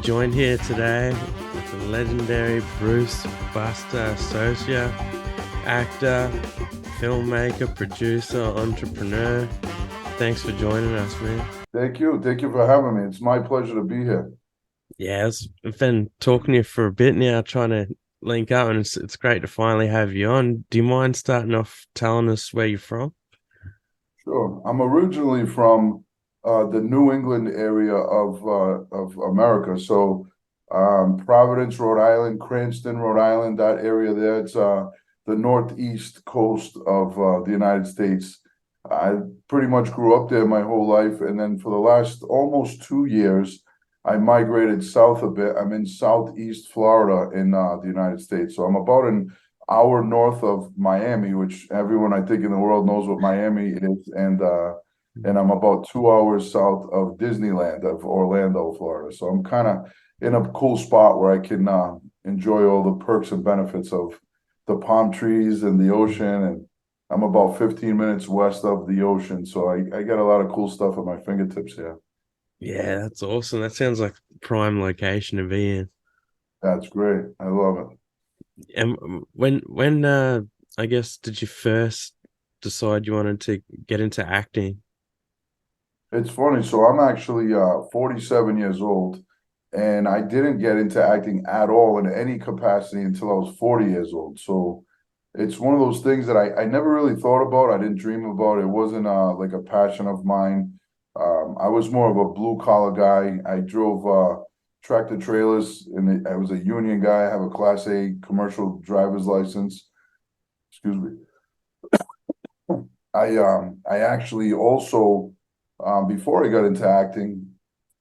joined here today with the legendary Bruce Buster Soscia, actor, filmmaker, producer, entrepreneur. Thanks for joining us, man. Thank you. Thank you for having me. It's my pleasure to be here. Yeah, I've been talking to you for a bit now, trying to link up, and it's great to finally have you on. Do you mind starting off telling us where you're from? Sure. I'm originally from the New England area of America. So Providence, Rhode Island, Cranston, Rhode Island, that area there. It's the northeast coast of the United States. I pretty much grew up there my whole life. And then for the last almost 2 years, I migrated south a bit. I'm in southeast Florida in the United States. So I'm about an hour north of Miami, which everyone I think in the world knows what Miami is, and I'm about 2 hours south of Disneyland of Orlando, Florida. So I'm kind of in a cool spot where I can enjoy all the perks and benefits of the palm trees and the ocean. And I'm about 15 minutes west of the ocean, so I got a lot of cool stuff at my fingertips here. Yeah, that's awesome. That sounds like prime location to be in. That's great. I love it. And when I guess did you first decide you wanted to get into acting? It's funny. So I'm actually 47 years old, and I didn't get into acting at all in any capacity until I was 40 years old. So it's one of those things that I never really thought about. I didn't dream about. It wasn't like a passion of mine. I was more of a blue collar guy. I drove tractor trailers, and I was a union guy. I have a Class A commercial driver's license. Excuse me. I actually also before I got into acting,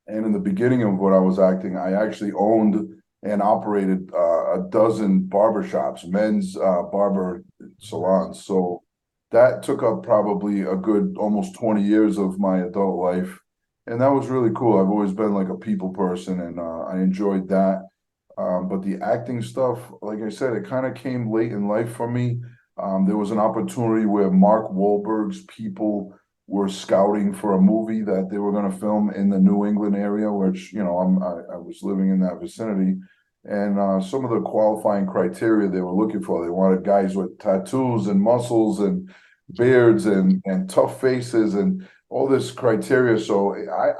and in the beginning of when I was acting, I actually owned and operated a dozen barbershops, men's barber salons. So that took up probably a good almost 20 years of my adult life. And that was really cool. I've always been like a people person, and I enjoyed that. But the acting stuff, like I said, it kind of came late in life for me. There was an opportunity where Mark Wahlberg's people were scouting for a movie that they were going to film in the New England area, which, I was living in that vicinity. And some of the qualifying criteria they were looking for, they wanted guys with tattoos and muscles and beards and tough faces and all this criteria. So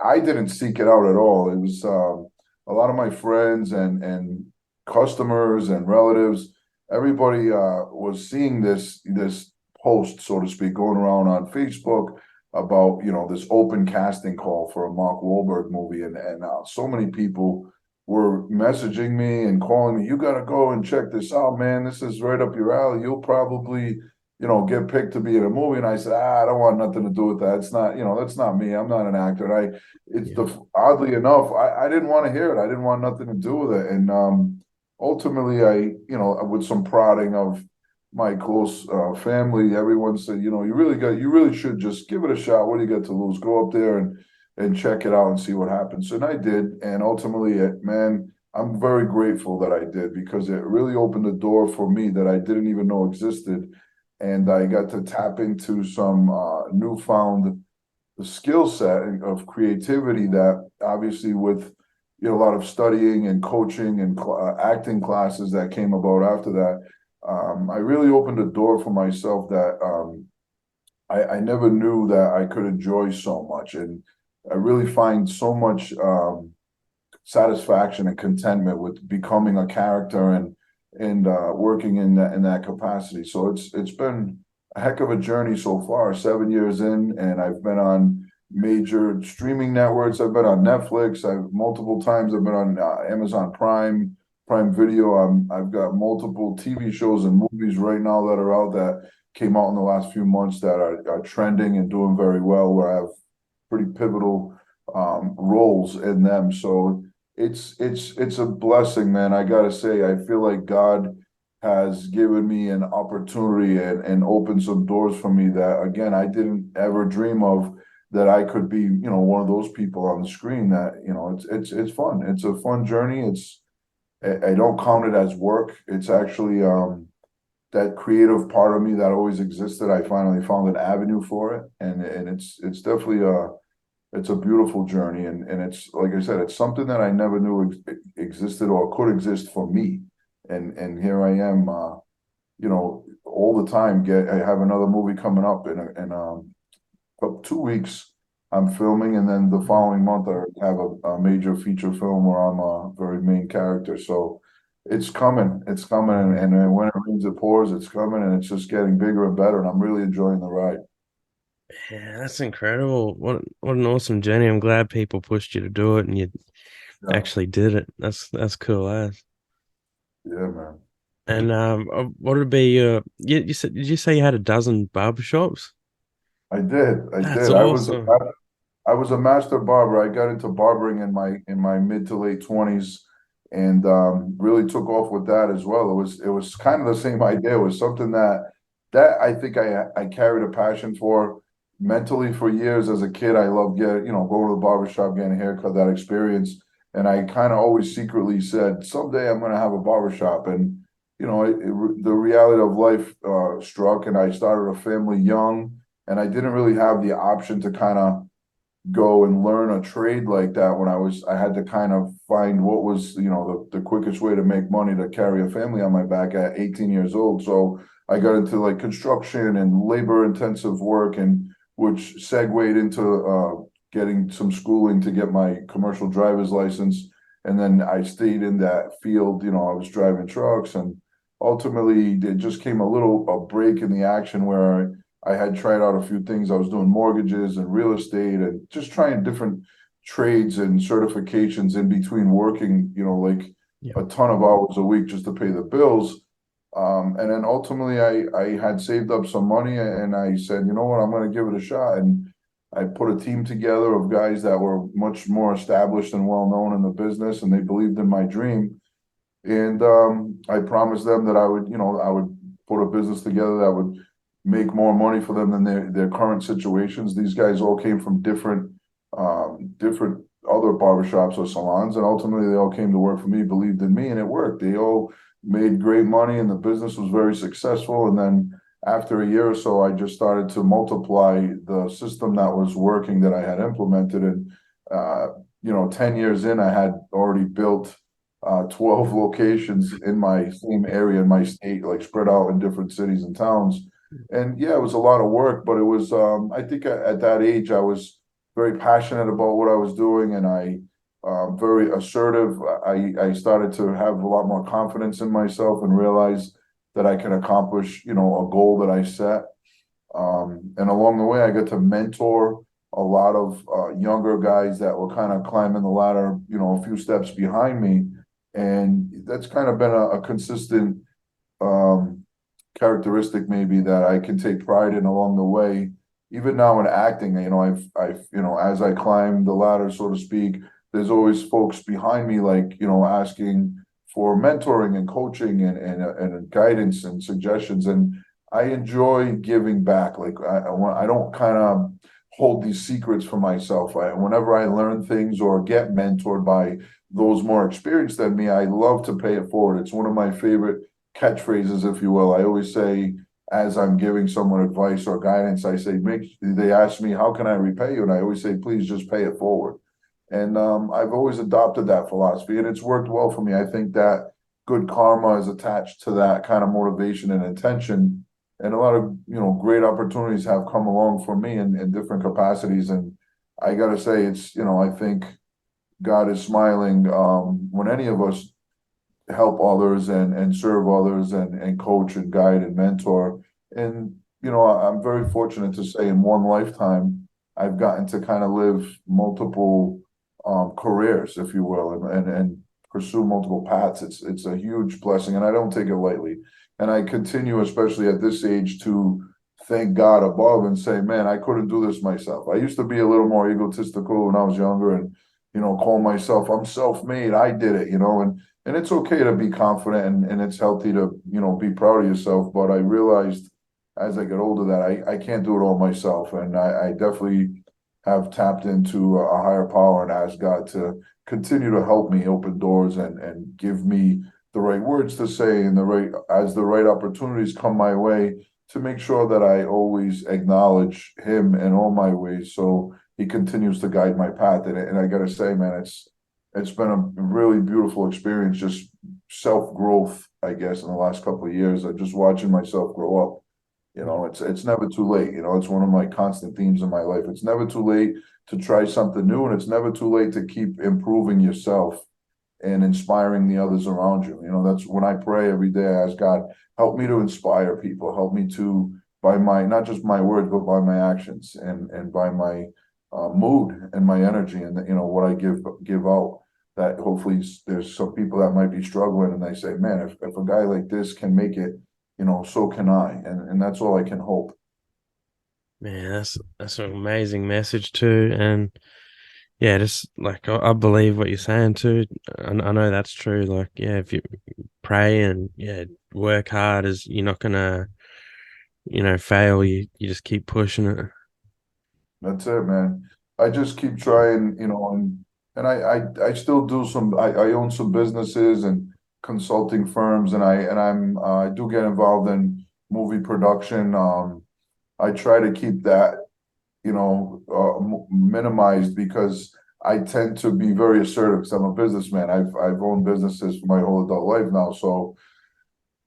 I didn't seek it out at all. It was a lot of my friends and customers and relatives, everybody was seeing this post, so to speak, going around on Facebook about this open casting call for a Mark Wahlberg movie, and so many people were messaging me and calling me. You got to go and check this out, man. This is right up your alley. You'll probably get picked to be in a movie. And I said, I don't want nothing to do with that. It's not, that's not me. I'm not an actor. And it's Yeah. the oddly enough, I didn't want to hear it. I didn't want nothing to do with it. And ultimately, with some prodding of my close family, everyone said, you really should just give it a shot. What do you got to lose? Go up there and check it out and see what happens. And I did. And ultimately, man, I'm very grateful that I did, because it really opened the door for me that I didn't even know existed. And I got to tap into some newfound skill set of creativity that obviously with a lot of studying and coaching and acting classes that came about after that, I really opened a door for myself that I never knew that I could enjoy so much. And I really find so much satisfaction and contentment with becoming a character and working in that capacity. So it's been a heck of a journey so far, 7 years in, and I've been on major streaming networks. I've been on Netflix. I've multiple times. I've been on Amazon Prime Video. I've got multiple TV shows and movies right now that are out that came out in the last few months that are trending and doing very well, where I have pretty pivotal roles in them. So it's a blessing, man. I gotta say, I feel like God has given me an opportunity and opened some doors for me that, again, I didn't ever dream of, that I could be, one of those people on the screen that, it's fun. It's a fun journey. I don't count it as work. It's actually that creative part of me that always existed. I finally found an avenue for it, and it's definitely it's a beautiful journey, and it's like I said, it's something that I never knew existed or could exist for me, and here I am, all the time. I have another movie coming up in about 2 weeks. I'm filming, and then the following month I have a major feature film where I'm a very main character. So it's coming, and when it rains, it pours. It's coming, and it's just getting bigger and better, and I'm really enjoying the ride. Yeah, that's incredible. What an awesome journey. I'm glad people pushed you to do it and you Yeah, actually did it. That's cool as. yeah, man. And what would be you said did you say you had a dozen barbershops? I That's did. awesome. I was a master barber. I got into barbering in my mid to late 20s, and really took off with that as well. It was kind of the same idea. It was something that I think I carried a passion for mentally for years. As a kid, I loved going to the barber shop, getting a haircut, that experience. And I kind of always secretly said, someday I'm going to have a barber shop. And the reality of life struck, and I started a family young, and I didn't really have the option to kind of go and learn a trade like that when I had to kind of find what was, the quickest way to make money to carry a family on my back at 18 years old. So I got into like construction and labor intensive work, and which segued into getting some schooling to get my commercial driver's license. And then I stayed in that field. I was driving trucks, and ultimately it just came a break in the action where I had tried out a few things. I was doing mortgages and real estate and just trying different trades and certifications in between working, like Yeah. a ton of hours a week just to pay the bills. And then ultimately I had saved up some money, and I said, you know what, I'm going to give it a shot. And I put a team together of guys that were much more established and well known in the business, and they believed in my dream. And I promised them that I would put a business together that would make more money for them than their current situations. These guys all came from different other barbershops or salons, and ultimately they all came to work for me, believed in me, and it worked. They all made great money, and the business was very successful. And then after a year or so, I just started to multiply the system that was working that I had implemented. And 10 years in, I had already built 12 locations in my same area in my state, like spread out in different cities and towns. And yeah, it was a lot of work, but it was, I think at that age, I was very passionate about what I was doing, and very assertive. I started to have a lot more confidence in myself and realize that I can accomplish, a goal that I set. And along the way, I got to mentor a lot of younger guys that were kind of climbing the ladder, a few steps behind me. And that's kind of been a consistent um, characteristic maybe that I can take pride in along the way. Even now in acting, as I climb the ladder, so to speak, there's always folks behind me, like, asking for mentoring and coaching and guidance and suggestions. And I enjoy giving back. Like I don't kind of hold these secrets for myself. Whenever I learn things or get mentored by those more experienced than me, I love to pay it forward. It's one of my favorite catchphrases, if you will. I always say, as I'm giving someone advice or guidance, I say, they ask me, how can I repay you? And I always say, please just pay it forward. And I've always adopted that philosophy, and it's worked well for me. I think that good karma is attached to that kind of motivation and intention. And a lot of, great opportunities have come along for me in different capacities. And I got to say, I think God is smiling when any of us help others and serve others and coach and guide and mentor. And, I'm very fortunate to say in one lifetime, I've gotten to kind of live multiple careers, if you will, and pursue multiple paths. It's a huge blessing, and I don't take it lightly. And I continue, especially at this age, to thank God above and say, man, I couldn't do this myself. I used to be a little more egotistical when I was younger, and call myself, I'm self-made, I did it, and it's okay to be confident, and it's healthy to, be proud of yourself. But I realized as I get older that I can't do it all myself. And I definitely have tapped into a higher power and asked God to continue to help me open doors and give me the right words to say, and the right opportunities come my way, to make sure that I always acknowledge him in all my ways. So he continues to guide my path. And I gotta say, man, it's been a really beautiful experience, just self-growth, I guess, in the last couple of years. Just watching myself grow up. Yeah. It's never too late. It's one of my constant themes in my life. It's never too late to try something new, and it's never too late to keep improving yourself and inspiring the others around you. That's when I pray every day. I ask God, help me to inspire people, help me to by my not just my words, but by my actions and by my mood and my energy and what I give out. That hopefully there's some people that might be struggling and they say, man, if a guy like this can make it, so can I. And that's all I can hope. Man, that's an amazing message too, and yeah, just like I believe what you're saying too. I know that's true. Like, yeah, if you pray and yeah, work hard, is you're not gonna fail. You just keep pushing it. That's it, man. I just keep trying, and I still do I own some businesses and consulting firms, and I do get involved in movie production. I try to keep that, minimized because I tend to be very assertive because I'm a businessman. I've owned businesses for my whole adult life now, so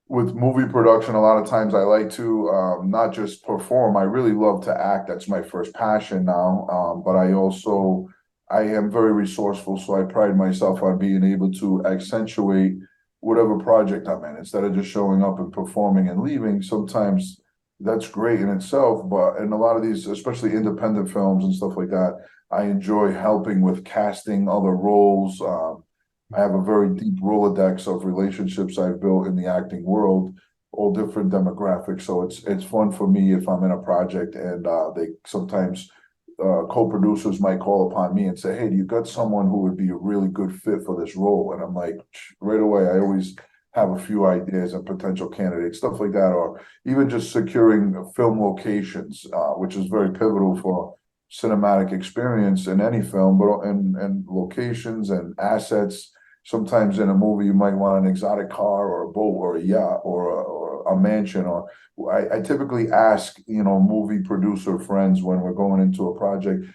with movie production, a lot of times I like to not just perform. I really love to act. That's my first passion now. But I am very resourceful, so I pride myself on being able to accentuate whatever project I'm in instead of just showing up and performing and leaving. Sometimes that's great in itself, but in a lot of these, especially independent films and stuff like that, I enjoy helping with casting other roles. I have a very deep Rolodex of relationships I've built in the acting world, all different demographics. So it's fun for me if I'm in a project and they sometimes co-producers might call upon me and say, "Hey, do you got someone who would be a really good fit for this role?" And I'm like, right away, I always have a few ideas and potential candidates, stuff like that, or even just securing film locations, which is very pivotal for cinematic experience in any film, but and locations and assets. Sometimes in a movie, you might want an exotic car or a boat or a yacht or a mansion. Or I typically ask, movie producer friends when we're going into a project,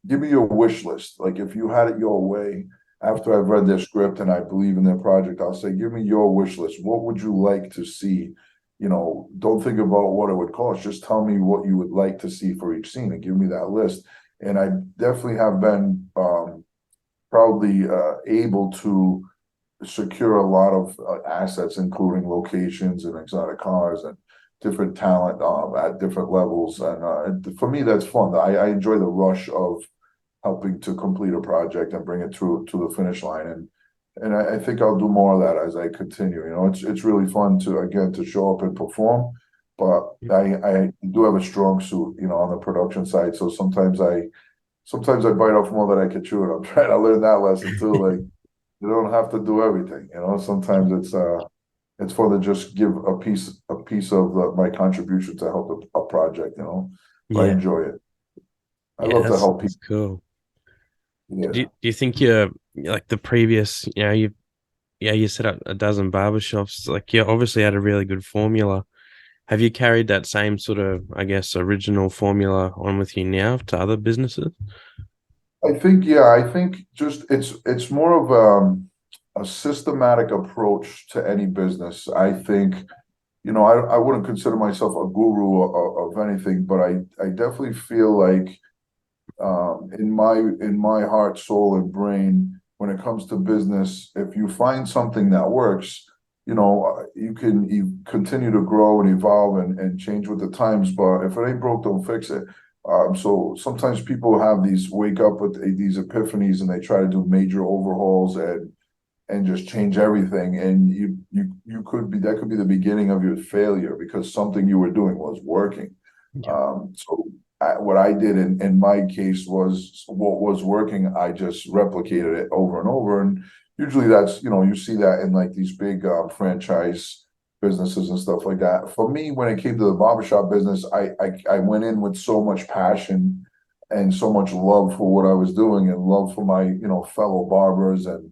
give me your wish list. Like if you had it your way, after I've read their script and I believe in their project, I'll say, give me your wish list. What would you like to see? Don't think about what it would cost. Just tell me what you would like to see for each scene and give me that list. And I definitely have been probably able to secure a lot of assets, including locations and exotic cars and different talent at different levels. And for me, that's fun. I enjoy the rush of helping to complete a project and bring it through to the finish line. And I think I'll do more of that as I continue. It's really fun to again to show up and perform. But I do have a strong suit, on the production side. So sometimes I bite off more than I can chew, and I'm trying to learn that lesson too. Like you don't have to do everything. Sometimes it's fun to just give a piece of my contribution to help a project. But I Yeah, enjoy it. I yeah, love to help that's people. cool. Do Yeah. you think you're like the previous? You set up a dozen barbershops. Like you obviously had a really good formula. Have you carried that same sort of, I guess, original formula on with you now to other businesses? I think just it's more of a systematic approach to any business. I think, I wouldn't consider myself a guru of anything, but I definitely feel like in my heart, soul, and brain, when it comes to business, if you find something that works, you continue to grow and evolve and change with the times. But if it ain't broke, don't fix it. So sometimes people have these wake up with these epiphanies and they try to do major overhauls and just change everything. And you could be that could be the beginning of your failure because something you were doing was working. Yeah, So what I did in my case was what was working. I just replicated it over and over. And usually that's, you see that in like these big franchise businesses and stuff like that. For me, when it came to the barbershop business, I went in with so much passion and so much love for what I was doing and love for my, fellow barbers and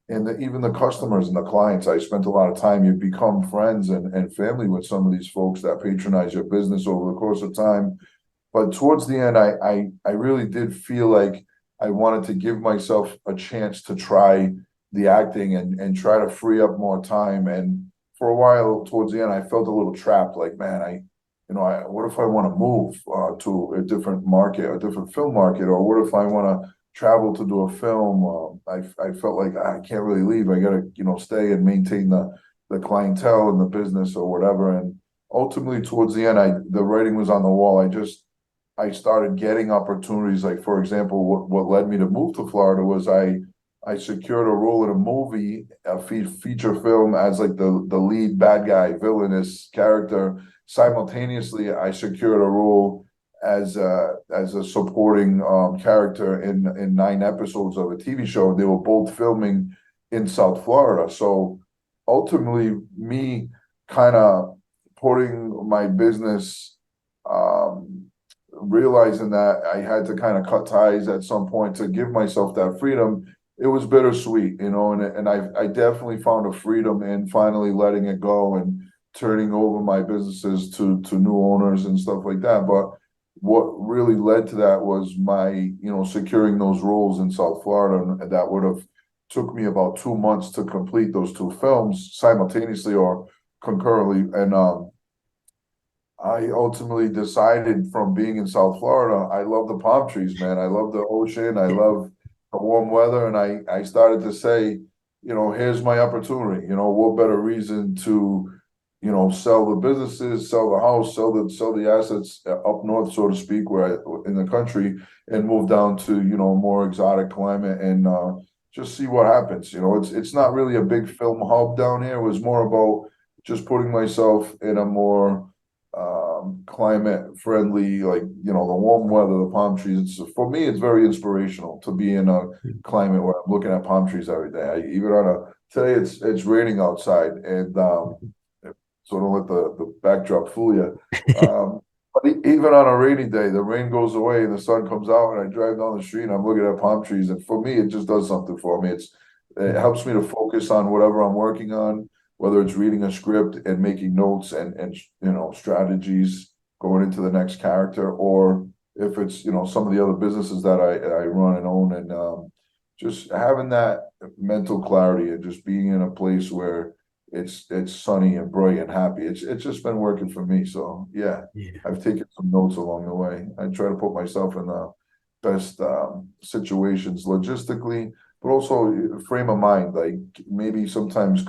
even the customers and the clients. I spent a lot of time. You become friends and family with some of these folks that patronize your business over the course of time. But towards the end, I really did feel like I wanted to give myself a chance to try the acting and try to free up more time. And for a while, towards the end, I felt a little trapped. Like, man, what if I want to move to a different market, a different film market, or what if I want to travel to do a film? I felt like I can't really leave. I got to, stay and maintain the clientele and the business or whatever. And ultimately, towards the end, the writing was on the wall. I started getting opportunities. Like, for example, what led me to move to Florida was I secured a role in a movie, a feature film as like the lead bad guy, villainous character. Simultaneously, I secured a role as a supporting character in 9 episodes of a TV show. They were both filming in South Florida. So ultimately, me kind of putting my business um realizing that I had to kind of cut ties at some point to give myself that freedom, it was bittersweet, and I definitely found a freedom in finally letting it go and turning over my businesses to new owners and stuff like that. But what really led to that was my, securing those roles in South Florida, and that would have took me about 2 months to complete those two films simultaneously or concurrently. And I ultimately decided from being in South Florida, I love the palm trees, man. I love the ocean. I love the warm weather. And I started to say, here's my opportunity. What better reason to, sell the businesses, sell the house, sell the assets up north, so to speak, in the country, and move down to, more exotic climate and just see what happens. It's not really a big film hub down here. It was more about just putting myself in a more climate friendly, like, the warm weather, the palm trees. For me, it's very inspirational to be in a climate where I'm looking at palm trees every day. Even on today it's raining outside, and so don't let the backdrop fool you. But even on a rainy day, the rain goes away and the sun comes out, and I drive down the street and I'm looking at palm trees, and for me, it just does something for me. It helps me to focus on whatever I'm working on, whether it's reading a script and making notes and strategies going into the next character, or if it's some of the other businesses that I run and own, and just having that mental clarity and just being in a place where it's sunny and bright and happy. It's just been working for me. So yeah, Yeah. I've taken some notes along the way. I try to put myself in the best situations logistically, but also frame of mind. Like maybe sometimes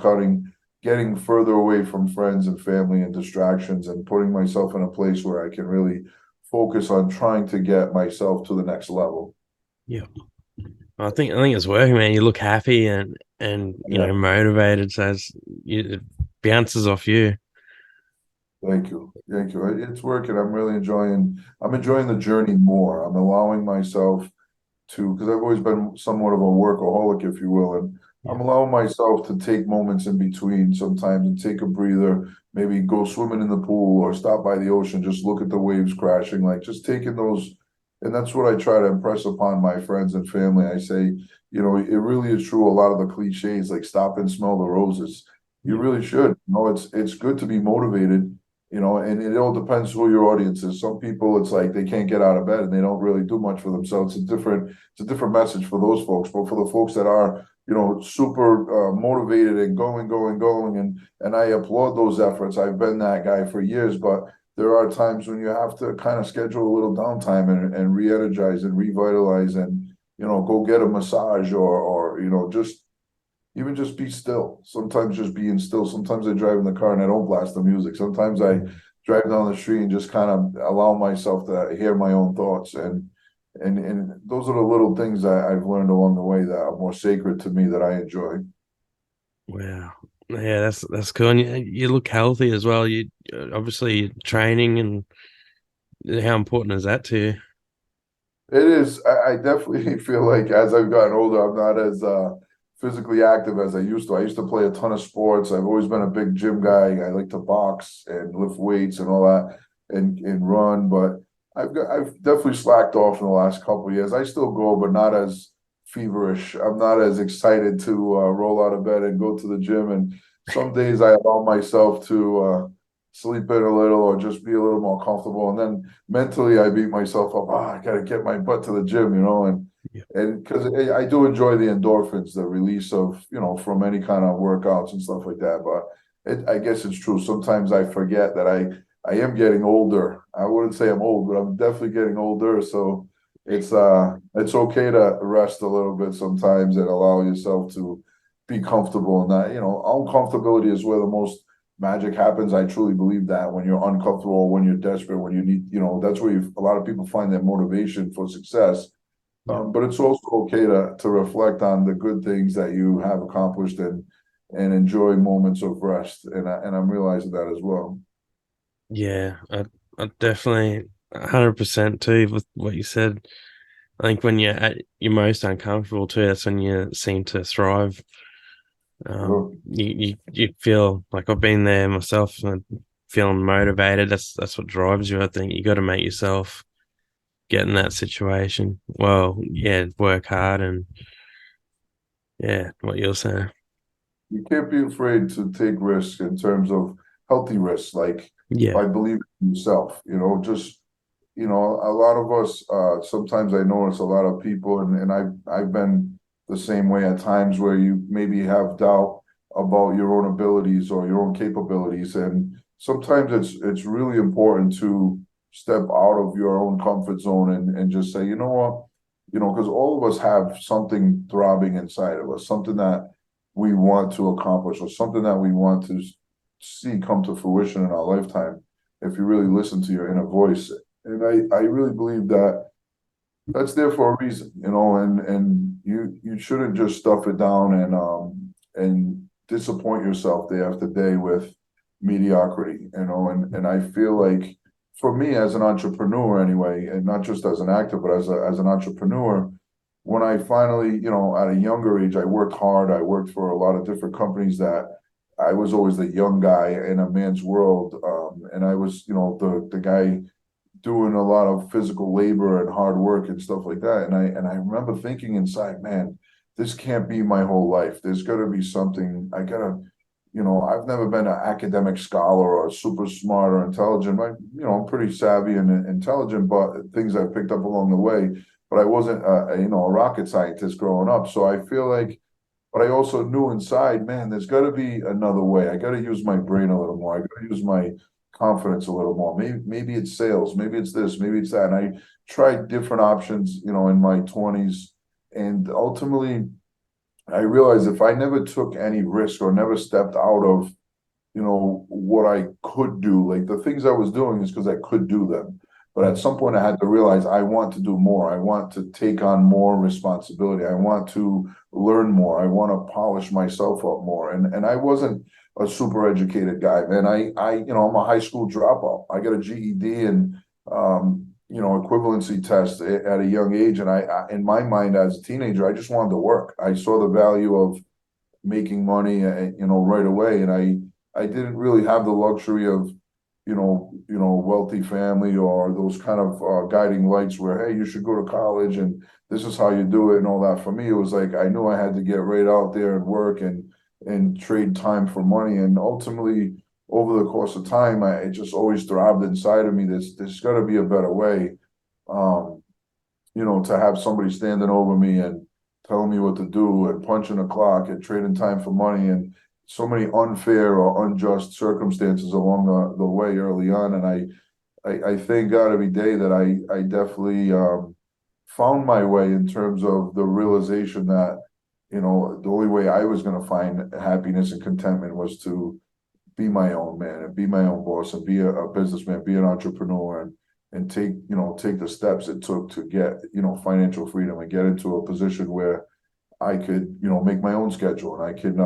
getting further away from friends and family and distractions, and putting myself in a place where I can really focus on trying to get myself to the next level. Yeah. I think it's working, man. You look happy and Yeah. motivated, so it bounces off you. Thank you. Thank you. It's working. I'm enjoying the journey more. I'm allowing myself to, because I've always been somewhat of a workaholic, if you will, and Yeah. I'm allowing myself to take moments in between sometimes and take a breather, maybe go swimming in the pool or stop by the ocean, just look at the waves crashing, like just taking those. And that's what I try to impress upon my friends and family. I say, it really is true. A lot of the cliches, like stop and smell the roses. You Yeah. really should. It's good to be motivated, and it all depends who your audience is. Some people, it's like they can't get out of bed and they don't really do much for themselves. It's a different message for those folks. But for the folks that are, super motivated and going, and I applaud those efforts. I've been that guy for years, but there are times when you have to kind of schedule a little downtime and re-energize and revitalize and, go get a massage or, just even just be still. Sometimes just being still. Sometimes I drive in the car and I don't blast the music. Sometimes I drive down the street and just kind of allow myself to hear my own thoughts. And those are the little things that I've learned along the way that are more sacred to me that I enjoy. Wow. Yeah, that's cool. And you look healthy as well. You obviously training, and how important is that to you? It is. I definitely feel like as I've gotten older, I'm not as physically active as I used to. I used to play a ton of sports. I've always been a big gym guy. I like to box and lift weights and all that and run. But I've definitely slacked off in the last couple of years. I still go, but not as feverish. I'm not as excited to roll out of bed and go to the gym. And some days I allow myself to. sleep in a little or just be a little more comfortable. And then mentally, I beat myself up. I got to get my butt to the gym, Yeah. and because I do enjoy the endorphins, the release of, from any kind of workouts and stuff like that. But I guess it's true. Sometimes I forget that I am getting older. I wouldn't say I'm old, but I'm definitely getting older. So it's okay to rest a little bit sometimes and allow yourself to be comfortable. And that, uncomfortability is where the most magic happens. I truly believe that when you're uncomfortable, when you're desperate, when you need, that's where a lot of people find their motivation for success. Yeah. But it's also okay to reflect on the good things that you have accomplished and enjoy moments of rest. And I'm realizing that as well. Yeah, I definitely 100% too with what you said. I think when you're at your most uncomfortable too, that's when you seem to thrive. Sure. You feel like I've been there myself, and feeling motivated. That's what drives you. I think you got to make yourself get in that situation. Well, yeah, work hard and yeah, what you're saying. You can't be afraid to take risks in terms of healthy risks, like Yeah, by believing in yourself. Just a lot of us, sometimes I notice a lot of people, and I've been the same way at times where you maybe have doubt about your own abilities or your own capabilities. And sometimes it's really important to step out of your own comfort zone and just say, you know what, because all of us have something throbbing inside of us, something that we want to accomplish or something that we want to see come to fruition in our lifetime if you really listen to your inner voice. And I really believe that that's there for a reason, and you shouldn't just stuff it down and disappoint yourself day after day with mediocrity, and I feel like for me as an entrepreneur anyway, and not just as an actor, but as an entrepreneur, when I finally, at a younger age, I worked hard. I worked for a lot of different companies that I was always the young guy in a man's world. And I was, the guy doing a lot of physical labor and hard work and stuff like that. And I remember thinking inside, man, this can't be my whole life. There's got to be something. I gotta, I've never been an academic scholar or super smart or intelligent. I'm pretty savvy and intelligent, but things I picked up along the way. But I wasn't, a rocket scientist growing up. So I feel like, but I also knew inside, man, there's got to be another way. I got to use my brain a little more. I got to use my confidence a little more. Maybe it's sales, maybe it's this, maybe it's that. And I tried different options, in my 20s. And ultimately, I realized if I never took any risk or never stepped out of, what I could do, like the things I was doing is because I could do them. But at some point, I had to realize I want to do more. I want to take on more responsibility. I want to learn more. I want to polish myself up more. And I wasn't a super educated guy, man. I'm a high school dropout. I got a GED and equivalency test at a young age. And in my mind, as a teenager, I just wanted to work. I saw the value of making money, right away. And I didn't really have the luxury of, wealthy family or those kind of guiding lights where, hey, you should go to college and this is how you do it and all that. For me, it was like I knew I had to get right out there and work and trade time for money. And ultimately, over the course of time, it just always throbbed inside of me. There's got to be a better way. Um, to have somebody standing over me and telling me what to do and punching a clock and trading time for money and so many unfair or unjust circumstances along the way early on. And I thank God every day that I definitely found my way in terms of the realization that, the only way I was going to find happiness and contentment was to be my own man and be my own boss and be a businessman, be an entrepreneur and take the steps it took to get, financial freedom and get into a position where I could, make my own schedule and I can,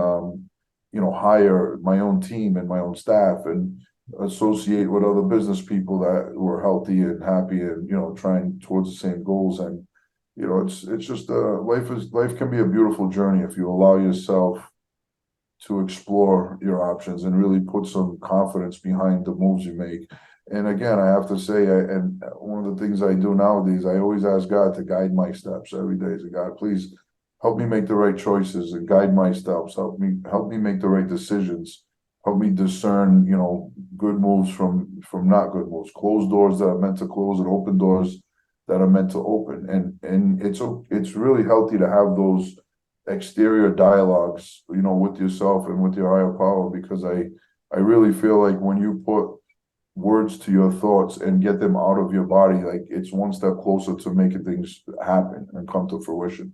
hire my own team and my own staff and associate with other business people that were healthy and happy and, trying towards the same goals. And, it's just, life can be a beautiful journey if you allow yourself to explore your options and really put some confidence behind the moves you make. And again, I have to say, and one of the things I do nowadays, I always ask God to guide my steps every day. So God, please help me make the right choices and guide my steps. Help me make the right decisions. help me discern, good moves from not good moves, closed doors that are meant to close and open doors that are meant to open. And it's really healthy to have those exterior dialogues, with yourself and with your higher power, because I really feel like when you put words to your thoughts and get them out of your body, like it's one step closer to making things happen and come to fruition.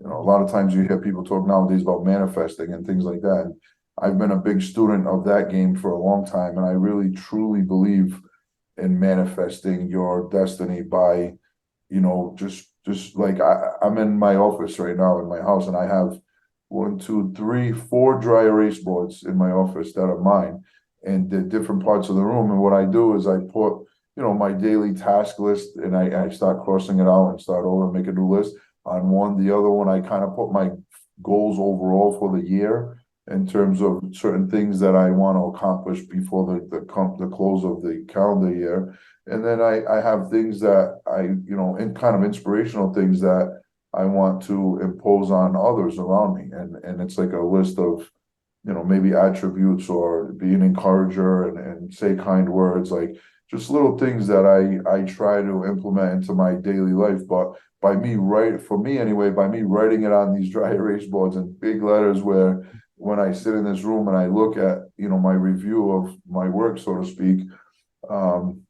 A lot of times you hear people talk nowadays about manifesting and things like that. And I've been a big student of that game for a long time, and I really truly believe in manifesting your destiny by, just like I'm in my office right now in my house, and I have one, two, three, four dry erase boards in my office that are mine, and the different parts of the room. And what I do is I put, my daily task list, and I start crossing it out and start over and make a new list on one. The other one, I kind of put my goals overall for the year in terms of certain things that I want to accomplish before the close of the calendar year. And then I have things that in kind of inspirational things that I want to impose on others around me. And it's like a list of, maybe attributes, or be an encourager and say kind words, like just little things that I try to implement into my daily life. But for me anyway, by me writing it on these dry erase boards in big letters, where when I sit in this room and I look at, my review of my work, so to speak, um,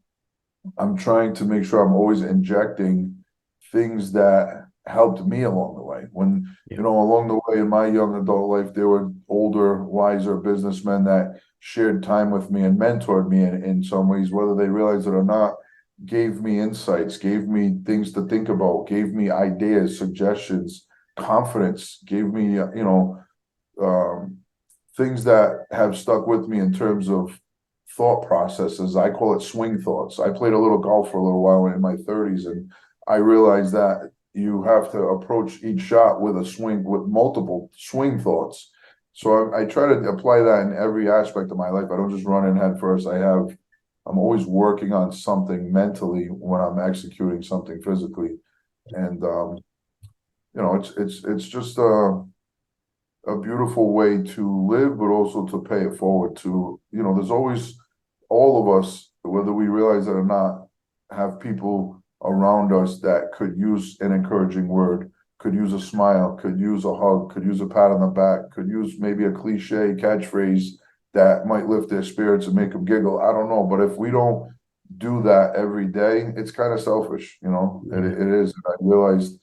I'm trying to make sure I'm always injecting things that helped me along the way. When, Yeah. along the way in my young adult life, there were older, wiser businessmen that shared time with me and mentored me in some ways, whether they realized it or not, gave me insights, gave me things to think about, gave me ideas, suggestions, confidence, gave me, um, things that have stuck with me in terms of thought processes. I call it swing thoughts. I played a little golf for a little while in my 30s, and I realized that you have to approach each shot with a swing, with multiple swing thoughts. So I try to apply that in every aspect of my life. I don't just run in head first. I'm always working on something mentally when I'm executing something physically. And it's just a beautiful way to live, but also to pay it forward to, there's always, all of us, whether we realize it or not, have people around us that could use an encouraging word, could use a smile, could use a hug, could use a pat on the back, could use maybe a cliche catchphrase that might lift their spirits and make them giggle. I don't know. But if we don't do that every day, it's kind of selfish, Yeah. it is. And I realized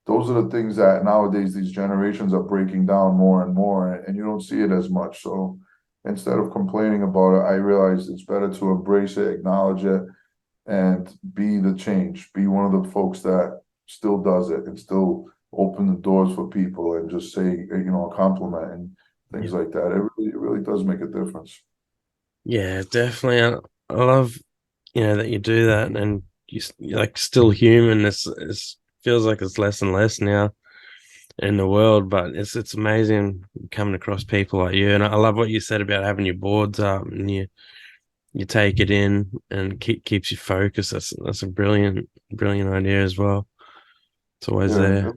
those are the things that nowadays these generations are breaking down more and more, and you don't see it as much. So instead of complaining about it, I realized it's better to embrace it, acknowledge it, and be the change, be one of the folks that still does it and still open the doors for people and just say, a compliment and things Yeah. like that. It really does make a difference. Yeah, definitely. I love, that you do that, and you're like still human. It's feels like it's less and less now in the world, but it's amazing coming across people like you. And I love what you said about having your boards up and you take it in and keeps you focused. That's a brilliant idea as well. It's always Yeah, there.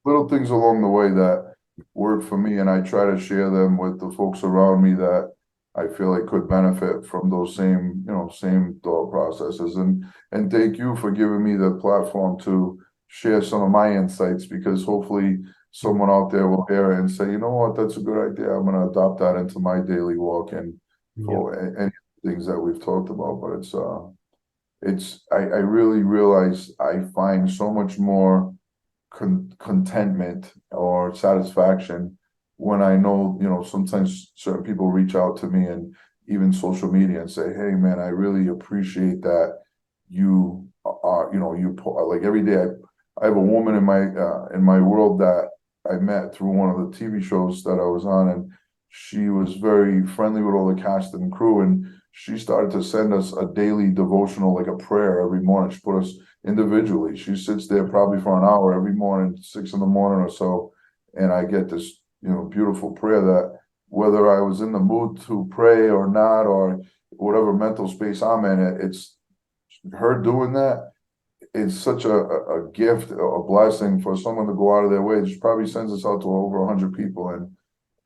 little things along the way that work for me, and I try to share them with the folks around me that I feel like could benefit from those same thought processes. And thank you for giving me the platform to share some of my insights, because hopefully someone out there will hear it and say, you know what, that's a good idea. I'm going to adopt that into my daily walk and Yeah. for any things that we've talked about. But I really realize I find so much more contentment or satisfaction when I know, sometimes certain people reach out to me and even social media and say, hey man, I really appreciate that you are, like every day I have a woman in my world that I met through one of the TV shows that I was on, and she was very friendly with all the cast and crew, and she started to send us a daily devotional, like a prayer every morning. She put us individually. She sits there probably for an hour every morning, 6 in the morning or so, and I get this, beautiful prayer that whether I was in the mood to pray or not, or whatever mental space I'm in, it's her doing that. It's such a gift, a blessing for someone to go out of their way. She probably sends us out to over 100 people,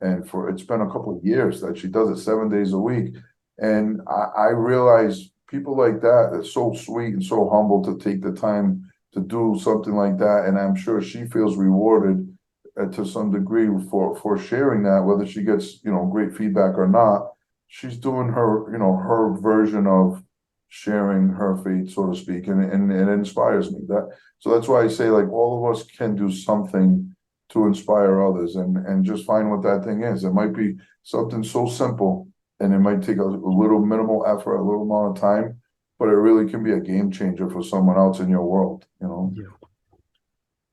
and for it's been a couple of years that she does it 7 days a week. And I realize people like that are so sweet and so humble to take the time to do something like that. And I'm sure she feels rewarded to some degree for sharing that, whether she gets, great feedback or not. She's doing her version of sharing her faith, so to speak, and it inspires me. So that's why I say, like, all of us can do something to inspire others, and just find what that thing is. It might be something so simple, and it might take a little minimal effort, a little amount of time, but it really can be a game changer for someone else in your world. Yeah,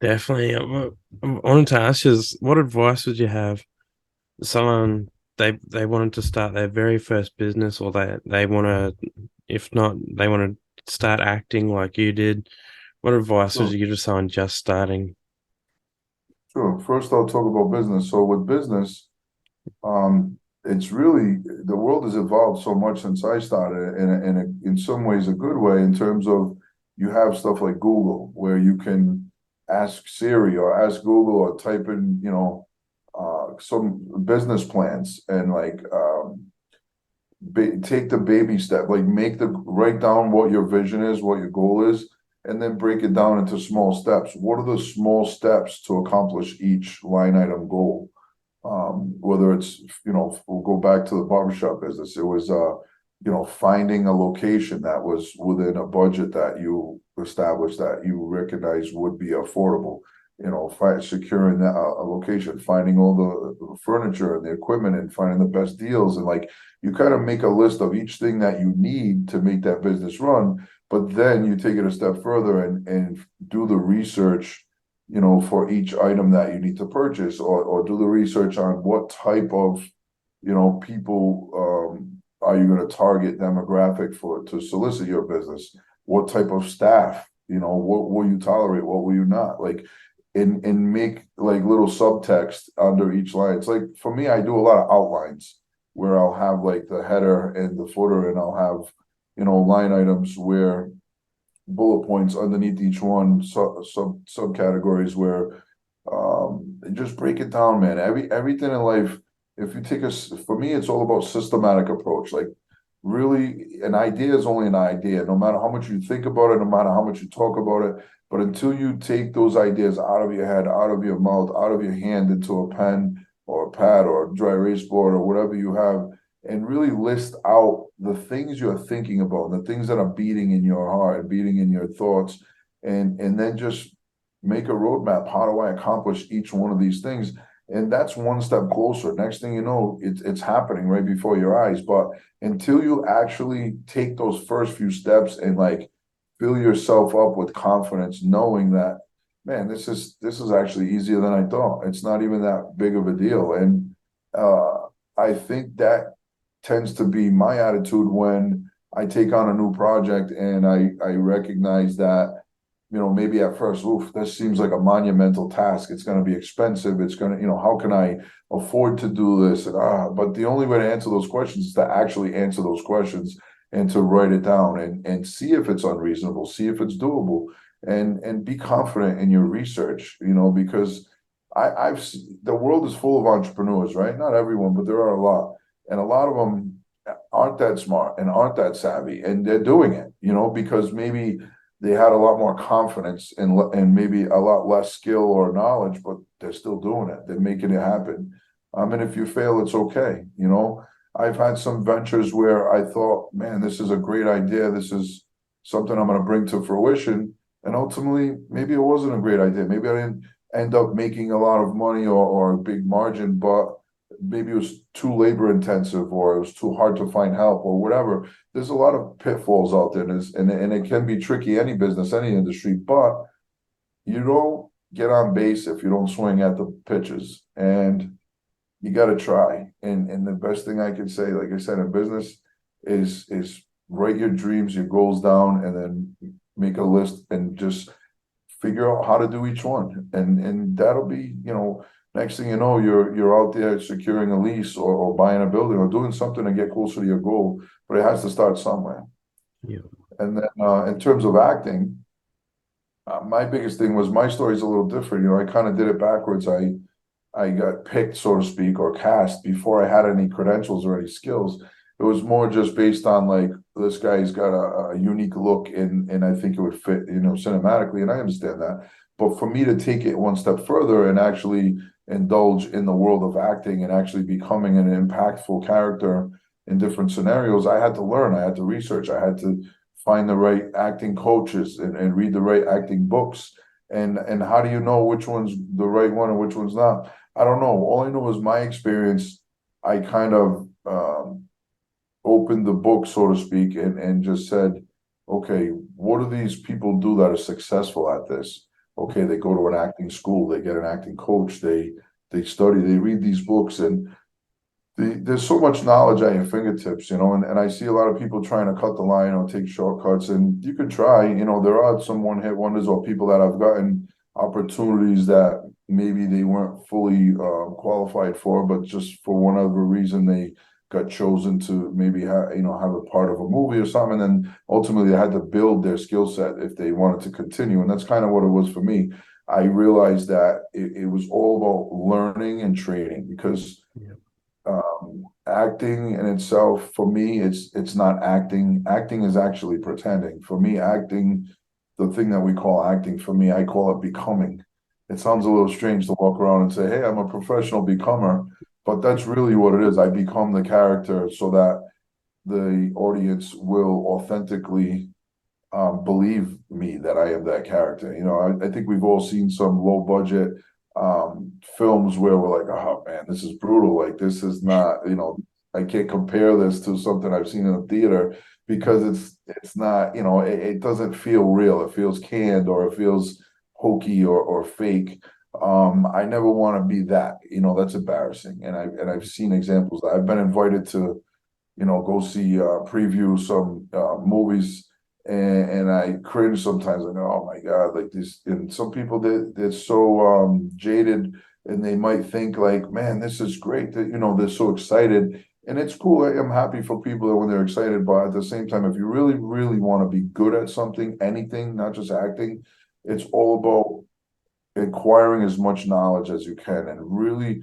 definitely. I wanted to ask you, what advice would you have someone they wanted to start their very first business, or they want to, if not, they want to start acting like you did? What advice would Sure, you give to someone just starting? sure. First, I'll talk about business. So with business, it's really the world has evolved so much since I started, in some ways a good way, in terms of you have stuff like Google where you can ask Siri or ask Google or type in, some business plans, and like take the baby step, like write down what your vision is, what your goal is, and then break it down into small steps. What are the small steps to accomplish each line item goal? Whether it's, we'll go back to the barbershop business. It was, finding a location that was within a budget that you established that you recognize would be affordable. Securing a location, finding all the furniture and the equipment, and finding the best deals, and like you kind of make a list of each thing that you need to make that business run. But then you take it a step further and do the research, for each item that you need to purchase, or do the research on what type of, people are you going to target demographic for to solicit your business? What type of staff, what will you tolerate? What will you not? Like, and make like little subtext under each line. It's like, for me, I do a lot of outlines where I'll have like the header and the footer, and I'll have, line items where bullet points underneath each one, subcategories where just break it down, man. Everything in life, if you take for me, it's all about systematic approach. Like, really, an idea is only an idea, no matter how much you think about it, no matter how much you talk about it. But until you take those ideas out of your head, out of your mouth, out of your hand into a pen or a pad or a dry erase board or whatever you have, and really list out the things you're thinking about, the things that are beating in your heart and beating in your thoughts, and then just make a roadmap. How do I accomplish each one of these things? And that's one step closer. Next thing you know, it's happening right before your eyes. But until you actually take those first few steps and like fill yourself up with confidence, knowing that, man, this is actually easier than I thought. It's not even that big of a deal. And I think that tends to be my attitude when I take on a new project, and I recognize that, maybe at first, oof, this seems like a monumental task. It's going to be expensive. It's going to, how can I afford to do this? But the only way to answer those questions is to actually answer those questions, and to write it down, and see if it's unreasonable, see if it's doable, and be confident in your research, because the world is full of entrepreneurs, right? Not everyone, but there are a lot. And a lot of them aren't that smart and aren't that savvy, and they're doing it, because maybe they had a lot more confidence and maybe a lot less skill or knowledge, but they're still doing it. They're making it happen. And if you fail, it's okay. I've had some ventures where I thought, man, this is a great idea. This is something I'm going to bring to fruition. And ultimately, maybe it wasn't a great idea. Maybe I didn't end up making a lot of money or a big margin, but maybe it was too labor intensive, or it was too hard to find help, or whatever. There's a lot of pitfalls out there, and it can be tricky, any business, any industry, but you don't get on base if you don't swing at the pitches, and you got to try. And the best thing I can say, like I said, in business is write your dreams, your goals down, and then make a list and just figure out how to do each one. And that'll be, next thing you know, you're out there securing a lease, or buying a building, or doing something to get closer to your goal. But it has to start somewhere. Yeah. And then in terms of acting, my biggest thing was, my story is a little different. I kind of did it backwards. I I got picked, so to speak, or cast before I had any credentials or any skills. It was more just based on like this guy's got a unique look and I think it would fit, cinematically, and I understand that. But for me to take it one step further and actually indulge in the world of acting and actually becoming an impactful character in different scenarios, I had to learn, I had to research, I had to find the right acting coaches and read the right acting books. And how do you know which one's the right one and which one's not? I don't know. All I know is my experience. I kind of opened the book, so to speak, and just said, okay, what do these people do that are successful at this? Okay, they go to an acting school, they get an acting coach, they study, they read these books, and there's so much knowledge at your fingertips, and I see a lot of people trying to cut the line or take shortcuts, and you can try, there are some one-hit wonders or people that have gotten opportunities that maybe they weren't fully qualified for, but just for one other reason they got chosen to maybe have a part of a movie or something, and then ultimately they had to build their skill set if they wanted to continue, and that's kind of what it was for me. I realized that it was all about learning and training because Yeah. acting in itself, for me, it's not acting. Acting is actually pretending. For me, acting, the thing that we call acting, for me, I call it becoming. It sounds a little strange to walk around and say, hey, I'm a professional becomer, but that's really what it is. I become the character so that the audience will authentically believe me that I am that character. I think we've all seen some low budget films where we're like, oh man, this is brutal. Like this is not, I can't compare this to something I've seen in a theater because it's not, it doesn't feel real. It feels canned or it feels hokey or fake. I never want to be that. That's embarrassing. And I've seen examples. I've been invited to go see preview some movies and I cringe sometimes. I go, oh my God, like this. And some people they're so jaded and they might think like, man, this is great that they're so excited. And it's cool. I'm happy for people that when they're excited, but at the same time, if you really, really want to be good at something, anything, not just acting, it's all about acquiring as much knowledge as you can and really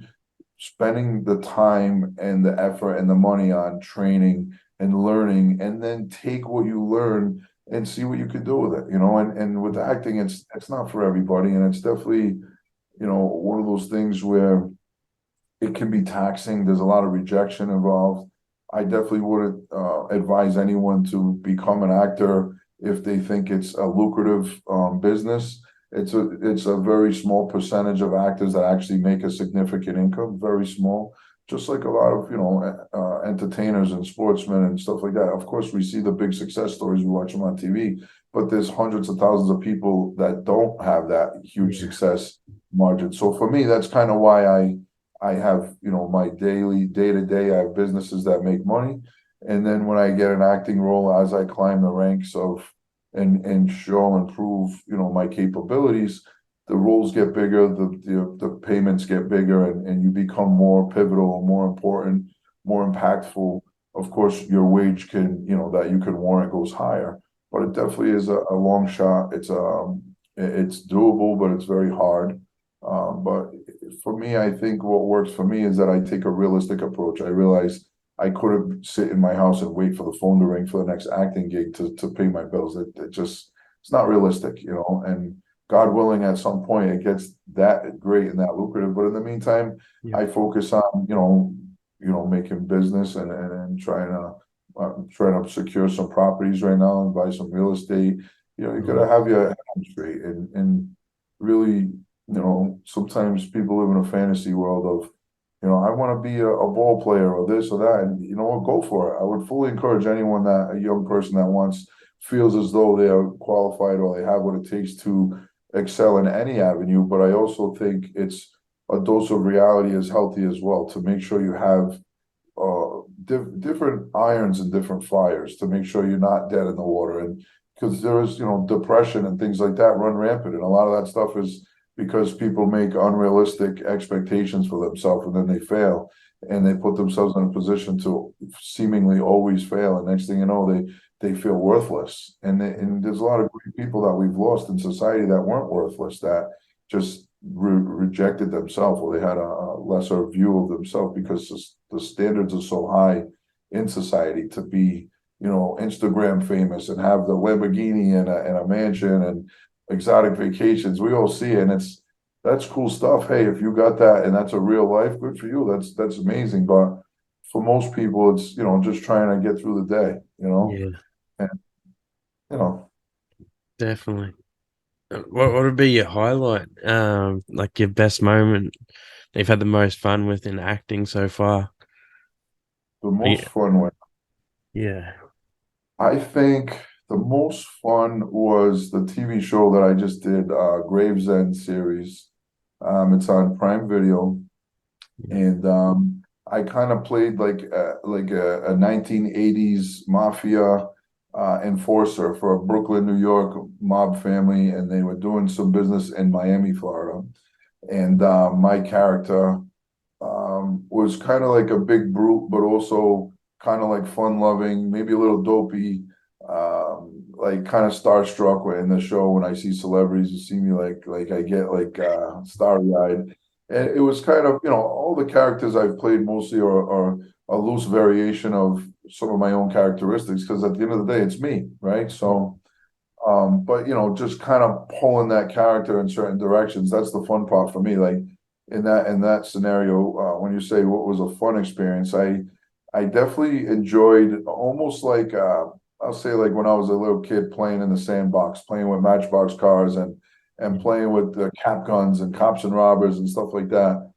spending the time and the effort and the money on training and learning, and then take what you learn and see what you can do with it, and with acting, it's not for everybody, and it's definitely, one of those things where it can be taxing. There's a lot of rejection involved. I definitely wouldn't advise anyone to become an actor if they think it's a lucrative business. It's a very small percentage of actors that actually make a significant income, very small. Just like a lot of entertainers and sportsmen and stuff like that. Of course, we see the big success stories. We watch them on TV, but there's hundreds of thousands of people that don't have that huge success margin. So for me, that's kind of why I have, my daily day-to-day, I have businesses that make money. And then when I get an acting role, as I climb the ranks of and show and prove, my capabilities, the roles get bigger, the payments get bigger, and you become more pivotal, more important, more impactful. Of course, your wage can, that you can warrant goes higher, but it definitely is a long shot. It's doable, but it's very hard. But for me, I think what works for me is that I take a realistic approach. I realize I couldn't sit in my house and wait for the phone to ring for the next acting gig to pay my bills. It's not realistic, and God willing, at some point it gets that great and that lucrative. But in the meantime, I focus on, making business and trying to secure some properties right now and buy some real estate. You gotta have your head straight and really, sometimes people live in a fantasy world of, I want to be a ball player or this or that, and you know what, go for it. I would fully encourage anyone a young person that feels as though they are qualified or they have what it takes to excel in any avenue. But I also think it's a dose of reality is healthy as well, to make sure you have different irons and different fires to make sure you're not dead in the water. And because there's, depression and things like that run rampant. And a lot of that stuff is because people make unrealistic expectations for themselves and then they fail and they put themselves in a position to seemingly always fail. And next thing you know, they feel worthless. And there's a lot of great people that we've lost in society that weren't worthless, that just rejected themselves, or they had a lesser view of themselves because the standards are so high in society to be, Instagram famous and have the Lamborghini and a mansion and exotic vacations. We all see it, and that's cool stuff. Hey, if you got that and that's a real life, good for you. That's amazing. But for most people, it's just trying to get through the day, Yeah, and you know definitely. What would be your highlight? Like your best moment that you've had the most fun with in acting so far? the most Yeah, fun way. yeah, I think the most fun was the TV show that I just did, Gravesend series. It's on Prime Video, yeah, and I kind of played like a 1980s mafia enforcer for a Brooklyn, New York mob family, and they were doing some business in Miami, Florida. And my character was kind of like a big brute, but also kind of like fun loving, maybe a little dopey, like kind of starstruck in the show when I see celebrities who see me like I get like starry eyed. And it was kind of, all the characters I've played mostly are a loose variation of some of my own characteristics because at the end of the day, it's me, right? So but just kind of pulling that character in certain directions, that's the fun part for me. Like in that scenario, when you say what was a fun experience, I definitely enjoyed almost like I'll say like when I was a little kid playing in the sandbox, playing with Matchbox cars and playing with the cap guns and cops and robbers and stuff like that.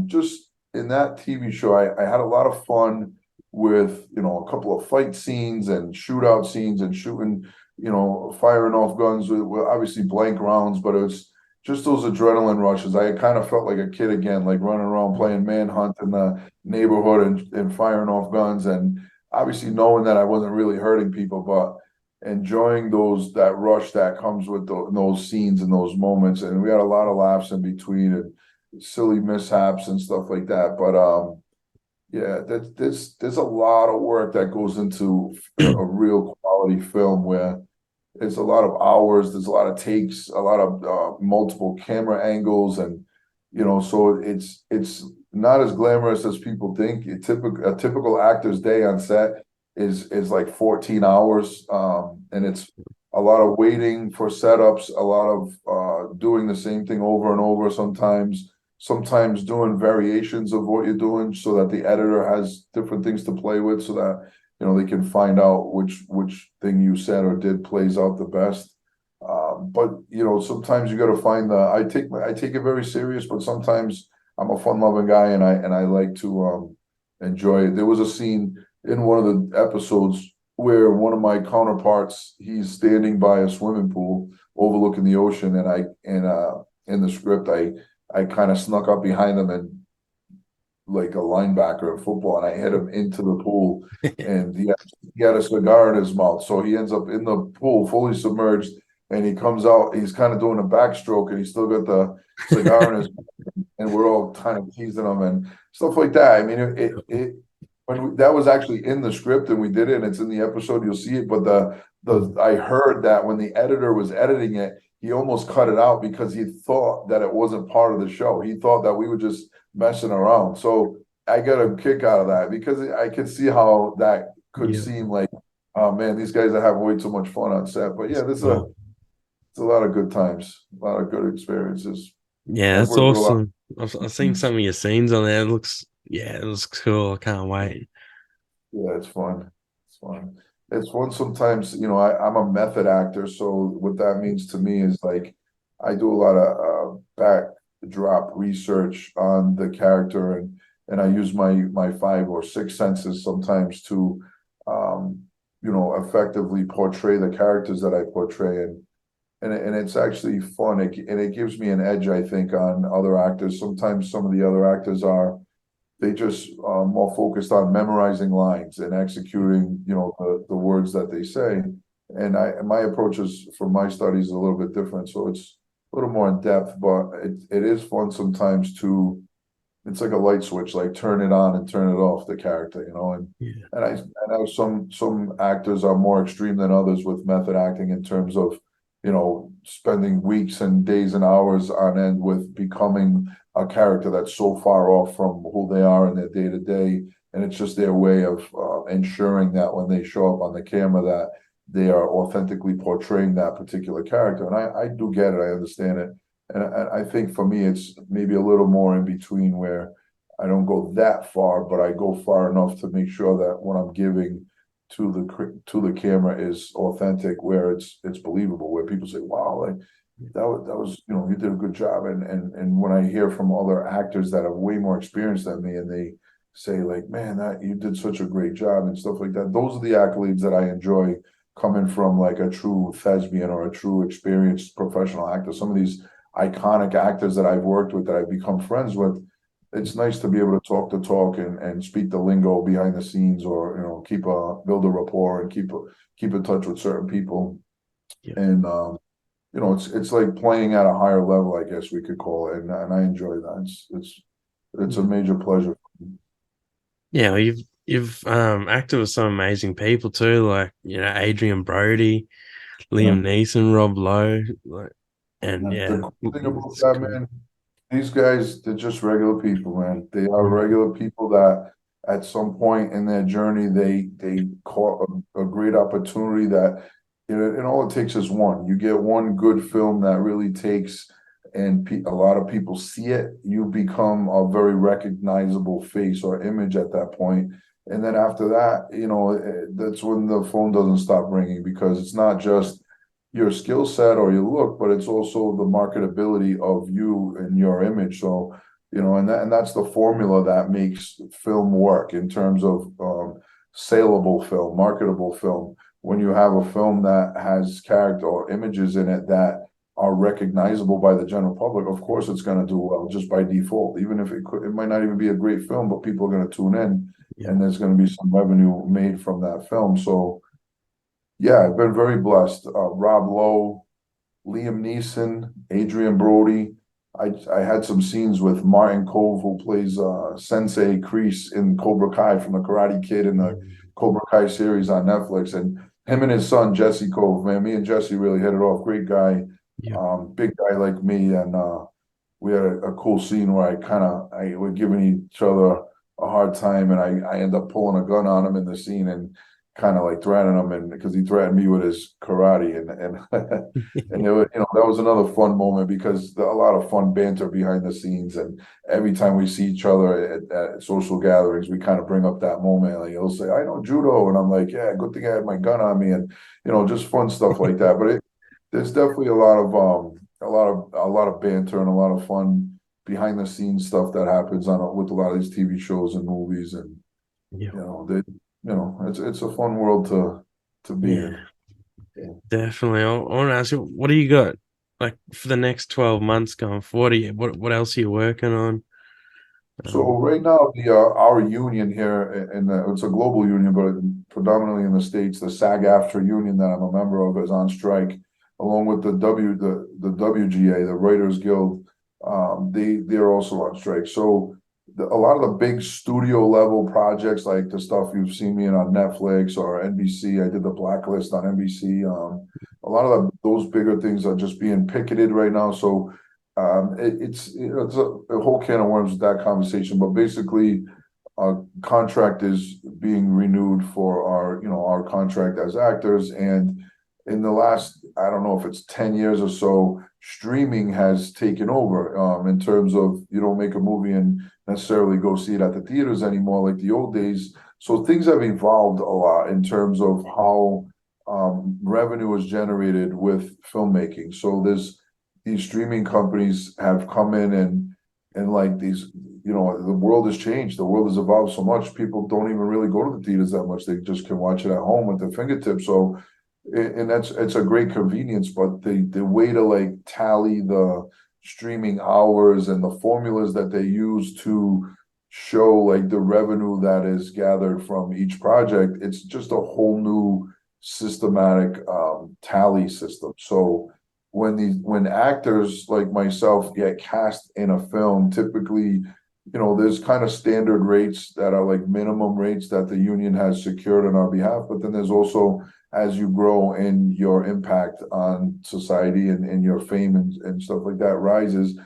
Just in that TV show, I had a lot of fun with a couple of fight scenes and shootout scenes and shooting, firing off guns with obviously blank rounds, but it was just those adrenaline rushes. I kind of felt like a kid again, like running around playing manhunt in the neighborhood and firing off guns, and obviously knowing that I wasn't really hurting people, but enjoying that rush that comes with those scenes and those moments. And we had a lot of laughs in between and silly mishaps and stuff like that. But yeah, there's a lot of work that goes into a real quality film where it's a lot of hours, there's a lot of takes, a lot of multiple camera angles, and so it's not as glamorous as people think. A typical actor's day on set is like 14 hours, and it's a lot of waiting for setups, a lot of doing the same thing over and over sometimes doing variations of what you're doing so that the editor has different things to play with so that they can find out which thing you said or did plays out the best. But sometimes you got to find I take it very serious, but sometimes I'm a fun loving guy and I like to enjoy it. There was a scene in one of the episodes where one of my counterparts, he's standing by a swimming pool overlooking the ocean, and in the script I kind of snuck up behind him and like a linebacker in football, and I hit him into the pool, and he had a cigar in his mouth, so he ends up in the pool fully submerged, and he comes out, he's kind of doing a backstroke, and he's still got the cigar in his, and we're all kind of teasing him and stuff like that. I mean, that was actually in the script and we did it, and it's in the episode, you'll see it, but the I heard that when the editor was editing it, he almost cut it out because he thought that it wasn't part of the show. He thought that we were just messing around. So I got a kick out of that because I could see how that could yeah. seem like, oh man, these guys are having way too much fun on set. But yeah, Cool. it's a lot of good times, a lot of good experiences. Yeah, I've that's worked with a lot. awesome. I've seen some of your scenes on there. It looks cool. I can't wait. Yeah, it's fun. It's fun. It's fun sometimes, I'm a method actor, so what that means to me is like I do a lot of backdrop research on the character, and I use my five or six senses sometimes to effectively portray the characters that I portray, and it's actually fun. And it gives me an edge, I think, on other actors. Sometimes some of the other actors they just more focused on memorizing lines and executing, the words that they say. And my approach is for my studies a little bit different, so it's a little more in depth. But it is fun sometimes to. It's like a light switch, like turn it on and turn it off the character, Yeah, and I know some actors are more extreme than others with method acting in terms of spending weeks and days and hours on end with becoming a character that's so far off from who they are in their day to day. And it's just their way of ensuring that when they show up on the camera, that they are authentically portraying that particular character. And I do get it. I understand it. And I think for me, it's maybe a little more in between where I don't go that far, but I go far enough to make sure that what I'm giving to the camera is authentic, where it's believable, where people say, "Wow, like that was you did a good job." And when I hear from other actors that have way more experience than me, and they say like, "Man, that you did such a great job," and stuff like that, those are the accolades that I enjoy coming from like a true thespian or a true experienced professional actor. Some of these iconic actors that I've worked with, that I've become friends with, it's nice to be able to talk the talk and speak the lingo behind the scenes, or build a rapport and keep in touch with certain people. Yeah. And it's like playing at a higher level, I guess we could call it, and I enjoy that. It's a Yeah. major pleasure. Yeah, well, you've acted with some amazing people too, like Adrian Brody, Liam Yeah. Neeson, Rob Lowe, like, and And the yeah, cool thing about it's that, cool. man, these guys, they're just regular people, man. They are Mm, regular people that at some point in their journey, they caught a great opportunity that, and all it takes is one. You get one good film that really takes, and a lot of people see it, you become a very recognizable face or image at that point. And then after that, that's when the phone doesn't stop ringing, because it's not just your skill set or your look, but it's also the marketability of you and your image. So, and that's the formula that makes film work in terms of saleable film, marketable film. When you have a film that has character or images in it that are recognizable by the general public, of course it's going to do well just by default. Even if it might not even be a great film, but people are going to tune in, yeah, and there's going to be some revenue made from that film. So yeah, I've been very blessed. Rob Lowe, Liam Neeson, Adrian Brody. I had some scenes with Martin Kove, who plays Sensei Kreese in Cobra Kai from the Karate Kid in the mm, Cobra Kai series on Netflix, and him and his son Jesse Kove. Man, me and Jesse really hit it off. Great guy, yeah, big guy like me, and we had a cool scene where I we're giving each other a hard time, and I end up pulling a gun on him in the scene and kind of like threatening him, and because he threatened me with his karate, and and that was another fun moment, because a lot of fun banter behind the scenes, and every time we see each other at social gatherings, we kind of bring up that moment. Like he'll say, "I know judo," and I'm like, "Yeah, good thing I had my gun on me," and just fun stuff like that. But there's definitely a lot of banter and a lot of fun behind the scenes stuff that happens with a lot of these TV shows and movies, and yeah, it's a fun world to be yeah, in. Yeah. definitely. I want to ask you, what do you got like for the next 12 months going forward? What else are you working on? So Um, right now, the our union here, and it's a global union, but predominantly in the States, the SAG-AFTRA union that I'm a member of is on strike, along with the WGA, the Writers Guild. They're also on strike. So a lot of the big studio level projects, like the stuff you've seen me in on Netflix or NBC, I did the Blacklist on NBC. A lot of those bigger things are just being picketed right now. So it's a whole can of worms with that conversation, but basically, our contract is being renewed for our contract as actors, and in the last, I don't know if it's 10 years or so, streaming has taken over, in terms of you don't make a movie and necessarily go see it at the theaters anymore like the old days. So things have evolved a lot in terms of how revenue is generated with filmmaking. So these streaming companies have come in, and like the world has changed. The world has evolved so much. People don't even really go to the theaters that much. They just can watch it at home at their fingertips. So, and it's a great convenience, but the way to like tally the streaming hours and the formulas that they use to show like the revenue that is gathered from each project, it's just a whole new systematic tally system. So when actors like myself get cast in a film, typically, there's kind of standard rates that are like minimum rates that the union has secured on our behalf, but then there's also as you grow and your impact on society and your fame and stuff like that rises,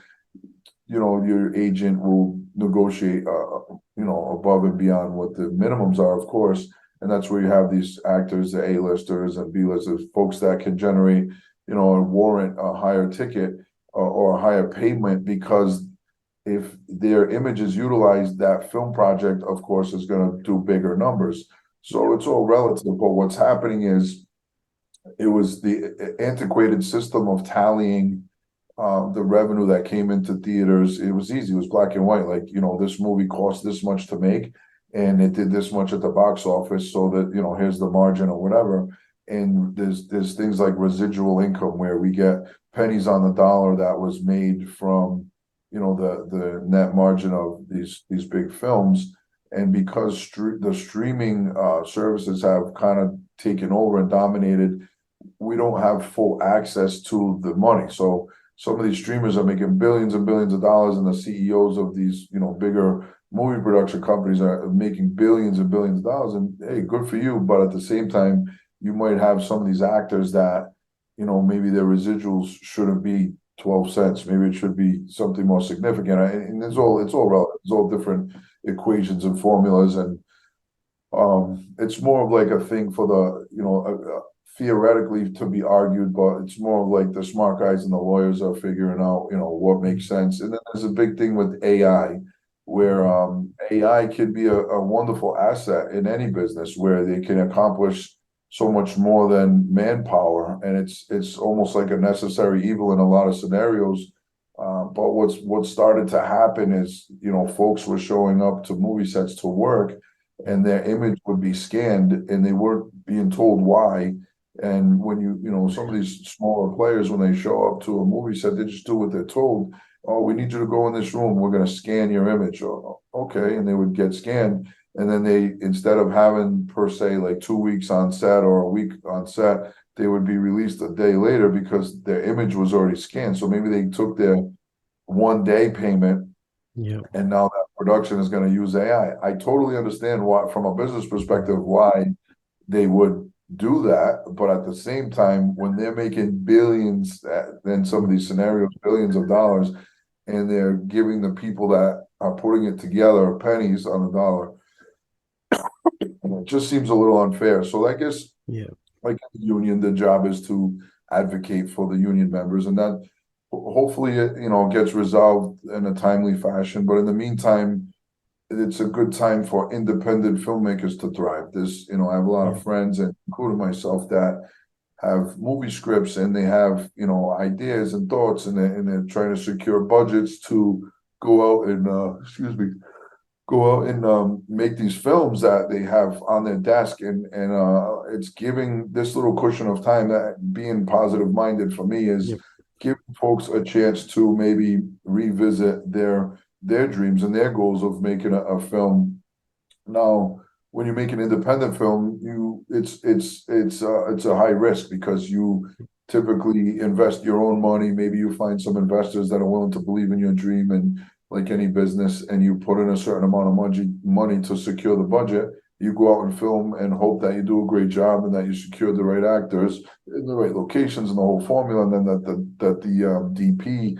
your agent will negotiate, above and beyond what the minimums are, of course. And that's where you have these actors, the A-listers and B-listers, folks that can generate, a warrant a higher ticket or a higher payment because if their image is utilized, that film project, of course, is going to do bigger numbers. So it's all relative. But what's happening is it was the antiquated system of tallying the revenue that came into theaters. It was easy. It was black and white. Like, this movie cost this much to make and it did this much at the box office so that, here's the margin or whatever. And there's things like residual income where we get pennies on the dollar that was made from, the net margin of these big films. And because the streaming services have kind of taken over and dominated, we don't have full access to the money. So some of these streamers are making billions and billions of dollars, and the CEOs of these, bigger movie production companies are making billions and billions of dollars. And hey, good for you. But at the same time, you might have some of these actors that, maybe their residuals shouldn't be 12 cents. Maybe it should be something more significant. And it's all relevant. It's all different equations and formulas. And it's more of like a thing for the, theoretically to be argued, but it's more of like the smart guys and the lawyers are figuring out, what makes sense. And then there's a big thing with AI, where AI can be a wonderful asset in any business where they can accomplish so much more than manpower, and it's almost like a necessary evil in a lot of scenarios. But what started to happen is, folks were showing up to movie sets to work, and their image would be scanned, and they weren't being told why. And when some of these smaller players, when they show up to a movie set, they just do what they're told. Oh, we need you to go in this room. We're going to scan your image. Oh, okay. And they would get scanned. And then instead of having per se like 2 weeks on set or a week on set, they would be released a day later because their image was already scanned. So maybe they took their 1 day payment, Yeah. and now that production is going to use AI. I totally understand why, from a business perspective, why they would do that. But at the same time, when they're making billions, in some of these scenarios, billions of dollars, and they're giving the people that are putting it together pennies on the dollar, it just seems a little unfair. So I guess, Yeah. like the union, the job is to advocate for the union members, and that hopefully it gets resolved in a timely fashion. But in the meantime, it's a good time for independent filmmakers to thrive. I have a lot Yeah. of friends, and including myself, that have movie scripts and they have, ideas and thoughts, and they're trying to secure budgets to go out and, go out and make these films that they have on their desk, and it's giving this little cushion of time. That being positive minded for me is Yep. giving folks a chance to maybe revisit their dreams and their goals of making a film. Now, when you make an independent film, it's a high risk because you typically invest your own money. Maybe you find some investors that are willing to believe in your dream, and like any business, and you put in a certain amount of money to secure the budget. You go out and film and hope that you do a great job and that you secure the right actors in the right locations and the whole formula, and then that the DP,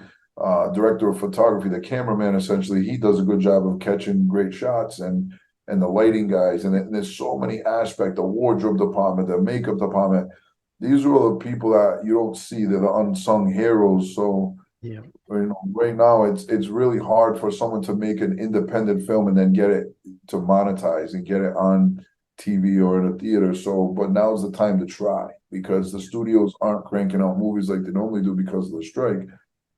director of photography, the cameraman, essentially, he does a good job of catching great shots, and the lighting guys, and there's so many aspects, the wardrobe department, the makeup department. These are all the people that you don't see. They're the unsung heroes. So, Yeah. right now it's really hard for someone to make an independent film and then get it to monetize and get it on TV or in a theater. So, but now's the time to try because the studios aren't cranking out movies like they normally do because of the strike.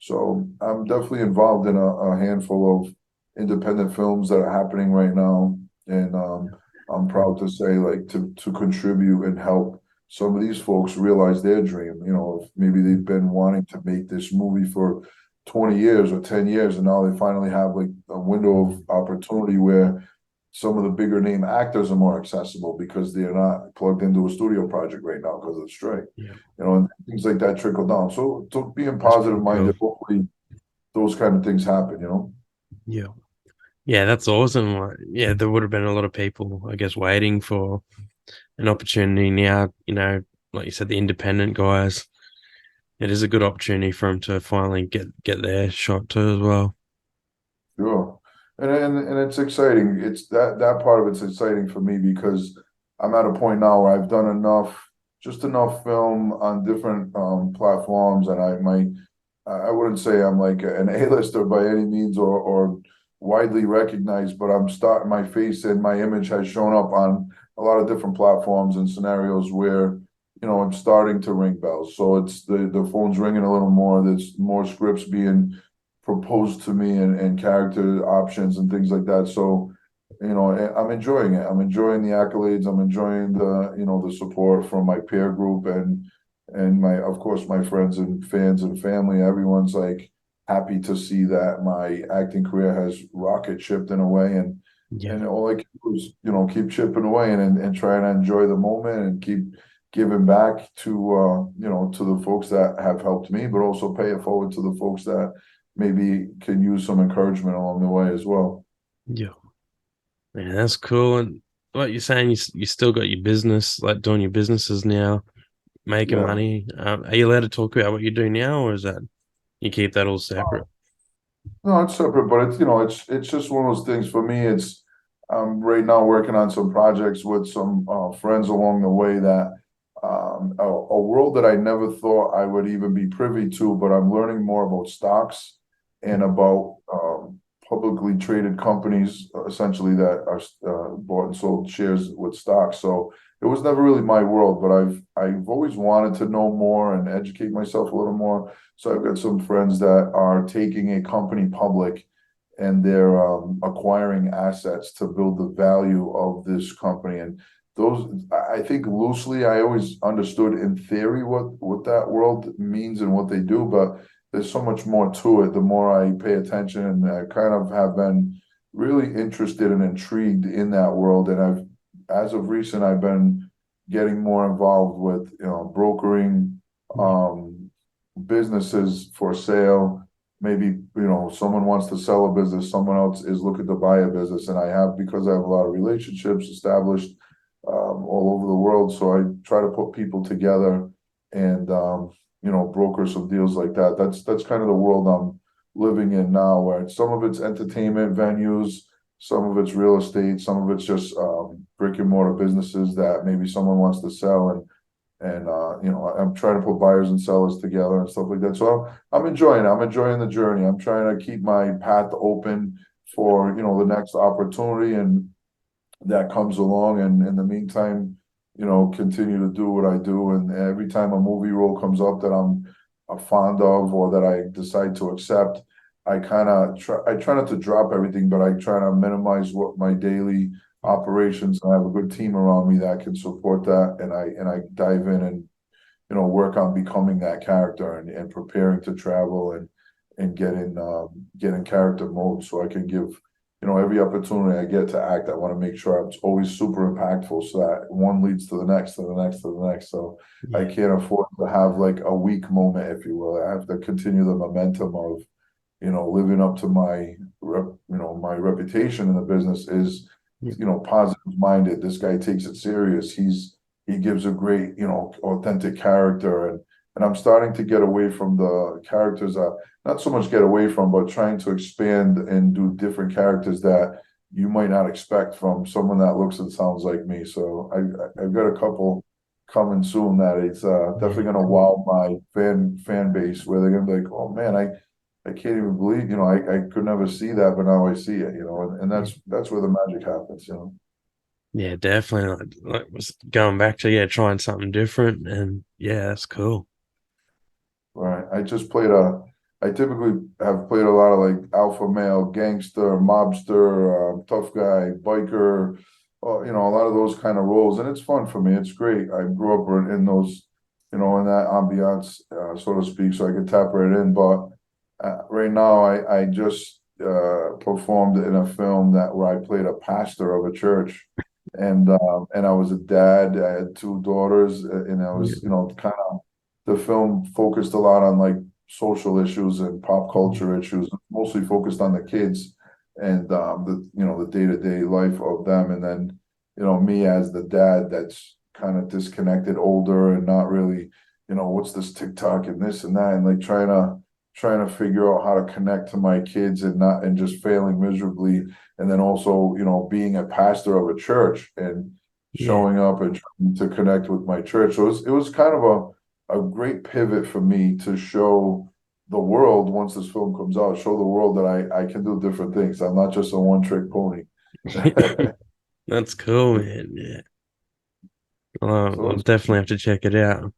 So I'm definitely involved in a handful of independent films that are happening right now. And I'm proud to say, like, to contribute and help some of these folks realize their dream. If maybe they've been wanting to make this movie for 20 years or 10 years, and now they finally have like a window of opportunity where some of the bigger name actors are more accessible because they're not plugged into a studio project right now because of the strike. Yeah. And things like that trickle down. So being That's positive pretty cool. minded, hopefully those kind of things happen. Yeah. Yeah, that's awesome. Yeah, there would have been a lot of people, I guess, waiting for an opportunity now, like you said, the independent guys. It is a good opportunity for them to finally get their shot too as well. Sure. And it's exciting. It's that part of it's exciting for me because I'm at a point now where I've done just enough film on different platforms, and I wouldn't say I'm like an A-lister by any means or widely recognized, but I'm starting my face and my image has shown up on a lot of different platforms and scenarios where, I'm starting to ring bells. So it's the phone's ringing a little more. There's more scripts being proposed to me and character options and things like that. So, I'm enjoying it. I'm enjoying the accolades. I'm enjoying the support from my peer group and of course, my friends and fans and family. Everyone's like happy to see that my acting career has rocket shipped in a way, Yeah, and all I can do is, keep chipping away and trying to enjoy the moment and keep giving back to the folks that have helped me, but also pay it forward to the folks that maybe can use some encouragement along the way as well. yeah, yeah. That's cool. And like you're saying, you still got your business, like doing your businesses now, making Yeah. money. Are you allowed to talk about what you do now, or is that you keep that all separate? No, it's separate, but it's just one of those things for me. It's right now working on some projects with some friends along the way that a world that I never thought I would even be privy to, but I'm learning more about stocks and about publicly traded companies, essentially that are bought and sold shares with stocks. So it was never really my world, but I've always wanted to know more and educate myself a little more. So I've got some friends that are taking a company public and they're acquiring assets to build the value of this company. And those, I think loosely, I always understood in theory what that world means and what they do, but there's so much more to it the more I pay attention. And I kind of have been really interested and intrigued in that world. And as of recent, I've been getting more involved with, brokering, businesses for sale. Maybe, someone wants to sell a business, someone else is looking to buy a business. And because I have a lot of relationships established all over the world. So I try to put people together and, broker some deals like that. That's kind of the world I'm living in now, where some of it's entertainment venues, some of it's real estate, some of it's just brick and mortar businesses that maybe someone wants to sell, and I'm trying to put buyers and sellers together and stuff like that. So I'm enjoying it. I'm enjoying the journey. I'm trying to keep my path open for the next opportunity and that comes along. And in the meantime, continue to do what I do. And every time a movie role comes up that I'm fond of or that I decide to accept, I try not to drop everything, but I try to minimize what my daily operations. I have a good team around me that can support that, and I dive in and work on becoming that character and preparing to travel and get in character mode so I can give every opportunity I get to act. I want to make sure I'm always super impactful so that one leads to the next, to the next, to the next. So I Yeah, can't afford to have like a weak moment, if you will. I have to continue the momentum of living up to my reputation in the business is, yeah, positive minded. This guy takes it serious. He gives a great, authentic character, and I'm starting to get away from the characters, not so much get away from, but trying to expand and do different characters that you might not expect from someone that looks and sounds like me. So I've got a couple coming soon that it's definitely yeah, going to cool. wow my fan base, where they're going to be like, oh man, I can't even believe, I could never see that, but now I see it, and Yeah, that's where the magic happens. yeah, definitely. Like was going back to trying something different, and yeah, that's cool. Right. I typically have played a lot of like alpha male, gangster, mobster, tough guy, biker, a lot of those kind of roles. And it's fun for me. It's great. I grew up in those, in that ambiance, so to speak, so I could tap right in. But right now, I just performed in a film where I played a pastor of a church. And I was a dad. I had two daughters, and I was, Yeah, kind of the film focused a lot on like social issues and pop yeah, culture issues, mostly focused on the kids and the day-to-day life of them. And then me as the dad that's kind of disconnected, older, and not really, what's this TikTok and this and that, and like trying to figure out how to connect to my kids and not and just failing miserably. And then also, being a pastor of a church and Yeah. showing up and trying to connect with my church. So it was kind of a great pivot for me to show the world, once this film comes out, show the world that I can do different things. I'm not just a one trick pony. That's cool, man. Yeah. So I'll it's definitely have to check it out.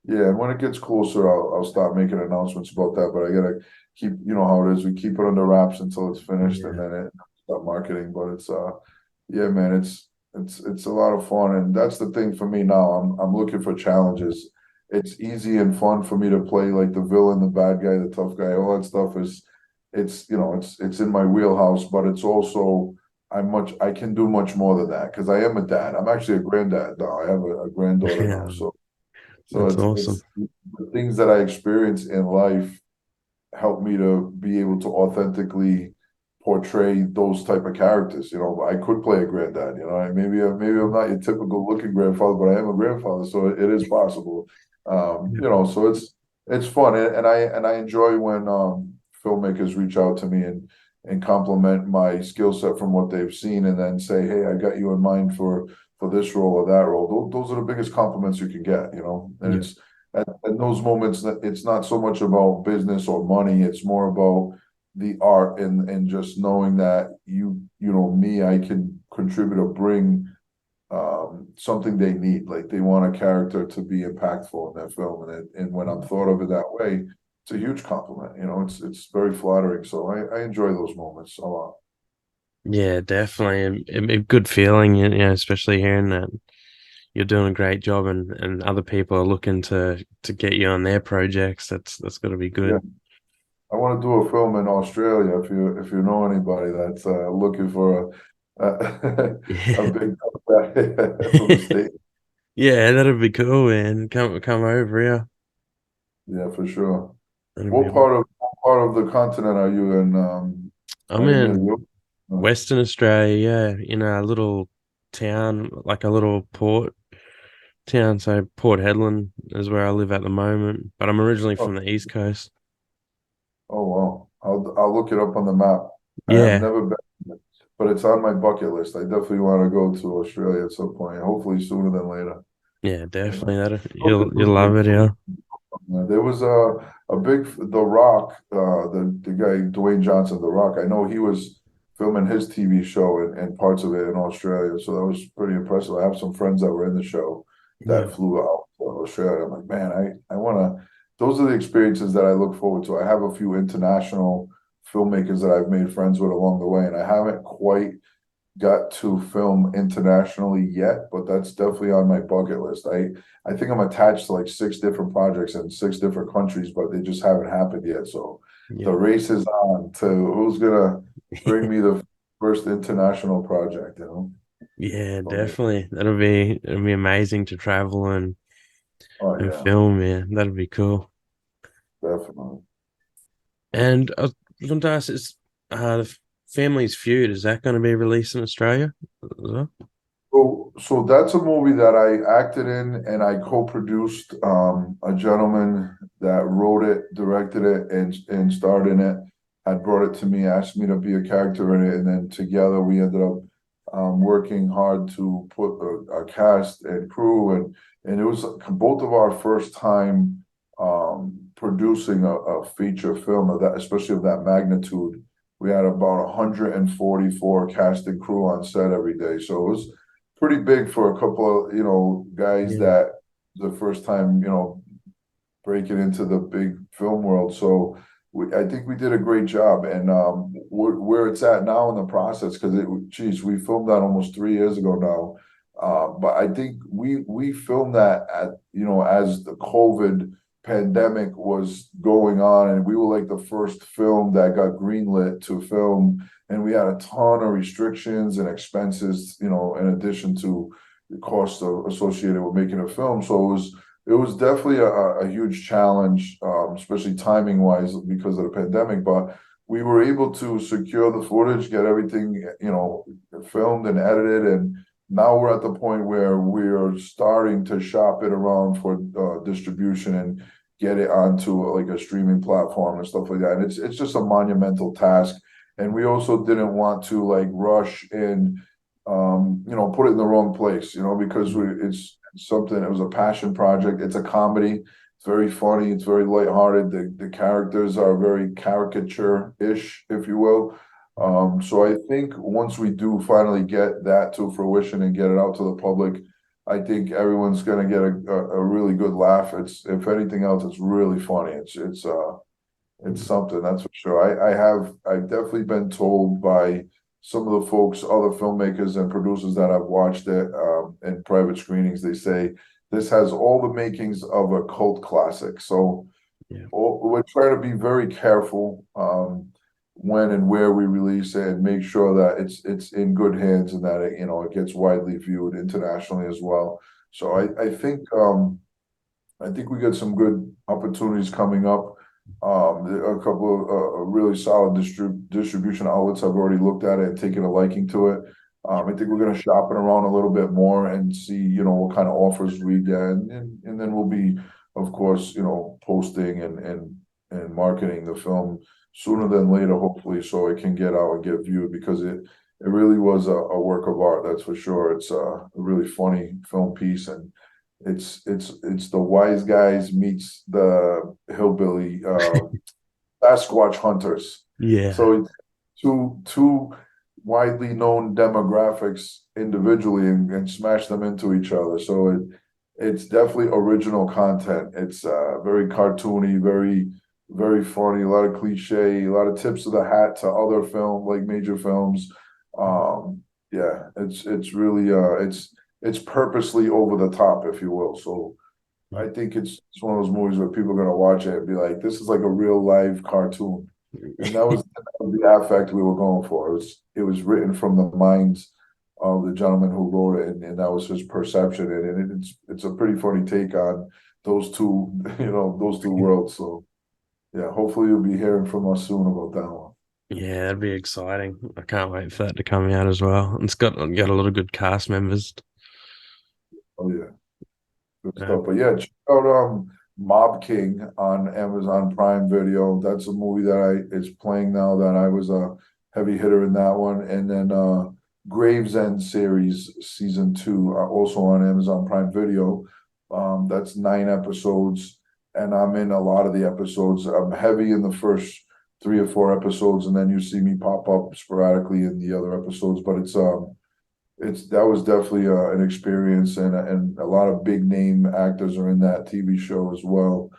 Yeah, and when it gets closer, I'll start making announcements about that. But I gotta keep, how it is. We keep it under wraps until it's finished, and Yeah. then it start marketing. But yeah, man, it's a lot of fun, and that's the thing for me now. I'm looking for challenges. It's easy and fun for me to play like the villain, the bad guy, the tough guy. All that stuff it's in my wheelhouse. But it's also I can do much more than that because I am a dad. I'm actually a granddad now. I have a granddaughter now, Yeah. so That's it's awesome. the things that I experience in life help me to be able to authentically portray those type of characters. I could play a granddad. Maybe I'm not your typical looking grandfather, but I am a grandfather, so it is possible. Yeah. So it's fun, and I enjoy when filmmakers reach out to me and compliment my skill set from what they've seen, and then say, "Hey, I got you in mind for this role or that role." Those are the biggest compliments you can get, and Yeah. it's at those moments that it's not so much about business or money, it's more about the art and just knowing that me, I can contribute or bring something they need. Like they want a character to be impactful in that film, and when I'm thought of in that way, it's a huge compliment. It's very flattering. So I enjoy those moments a lot. Yeah, definitely. A good feeling, especially hearing that you're doing a great job and other people are looking to get you on their projects. That's got to be Yeah, good. I want to do a film in Australia. If you know anybody that's looking for a a Yeah. big from the state. Yeah, that'd be cool, man. Come over here. Yeah, for sure. That'd be What awesome. part of the continent are you in? I'm Are you near in Europe? No. Western Australia, yeah, in a little town, like a little port town. So Port Hedland is where I live at the moment, but I'm originally Oh, from the East Coast. oh wow. I'll look it up on the map. I have Yeah, never been, but it's on my bucket list. I definitely want to go to Australia at some point, hopefully sooner than later. yeah, And definitely. That you'll love it, looking yeah. There was a big The Rock, the guy Dwayne Johnson, The Rock. I know he was filming his TV show and parts of it in Australia, so that was pretty impressive. I have some friends that were in the show Yeah, that flew out to Australia. I'm like, man, I want to. Those are the experiences that I look forward to. I have a few international filmmakers that I've made friends with along the way, and I haven't quite got to film internationally yet, but that's definitely on my bucket list. I think I'm attached to like six different projects in six different countries, but they just haven't happened yet. So the yeah, race is on to who's gonna bring me the first international project, yeah, for me. definitely. It'll be amazing to travel Oh and yeah, film, man. That'd be cool. definitely. And sometimes it's the Family's Feud. Is that going to be released in Australia as well? So that's a movie that I acted in and I co-produced. A gentleman that wrote it, directed it, and starred in it had brought it to me, asked me to be a character in it, and then together we ended up working hard to put a cast and crew, and it was both of our first time producing a feature film of that, especially of that magnitude. We had about 144 cast and crew on set every day, so it was pretty big for a couple of guys Yeah, that the first time breaking into the big film world. So I think we did a great job, and where it's at now in the process, because geez, we filmed that almost 3 years ago now. But I think we filmed that at as the COVID pandemic was going on, and we were like the first film that got greenlit to film, and we had a ton of restrictions and expenses, in addition to the costs associated with making a film. So it was definitely a huge challenge, especially timing wise because of the pandemic. But we were able to secure the footage, get everything, filmed and edited, and now we're at the point where we're starting to shop it around for distribution and get it onto like a streaming platform and stuff like that. And it's just a monumental task. And we also didn't want to like rush and put it in the wrong place, because it's something. It was a passion project. It's a comedy. It's very funny. It's very lighthearted. The characters are very caricature-ish, if you will. So I think once we do finally get that to fruition and get it out to the public, I think everyone's gonna get a really good laugh. It's, if anything else, it's really funny. It's something, that's for sure. I've definitely been told by some of the folks, other filmmakers and producers that I've watched it in private screenings. They say this has all the makings of a cult classic. So Yeah. we're trying to be very careful when and where we release it, and make sure that it's in good hands and that it gets widely viewed internationally as well. So I think we got some good opportunities coming up. A couple of really solid distribution outlets have already looked at it and taken a liking to it. I think we're going to shop it around a little bit more and see, what kind of offers we get, and then we'll be, of course, posting and marketing the film sooner than later, hopefully, so it can get out and get viewed, because it really was a work of art, that's for sure. It's a really funny film piece, and it's the wise guys meets the hillbilly Sasquatch hunters. Yeah. So it's two widely known demographics individually, and smash them into each other. So it's definitely original content. It's very cartoony, very funny, a lot of cliche, a lot of tips of the hat to other like major films. Yeah, it's really it's purposely over the top, if you will. So I think it's one of those movies where people are gonna watch it and be like, this is like a real live cartoon. And that was the affect we were going for. It was written from the minds of the gentleman who wrote it, and that was his perception. And it's a pretty funny take on those two, those two worlds. So yeah, hopefully you'll be hearing from us soon about that one. Yeah, that'd be exciting. I can't wait for that to come out as well. It's got a lot of good cast members. Oh yeah, good Uh, stuff. But yeah, check out Mob King on Amazon Prime Video. That's a movie that is playing now, that I was a heavy hitter in that one. And then Gravesend series season 2 also on Amazon Prime Video. That's 9 episodes, and I'm in a lot of the episodes. I'm heavy in the first 3 or 4 episodes, and then you see me pop up sporadically in the other episodes. But that was definitely an experience, and a lot of big name actors are in that TV show as well.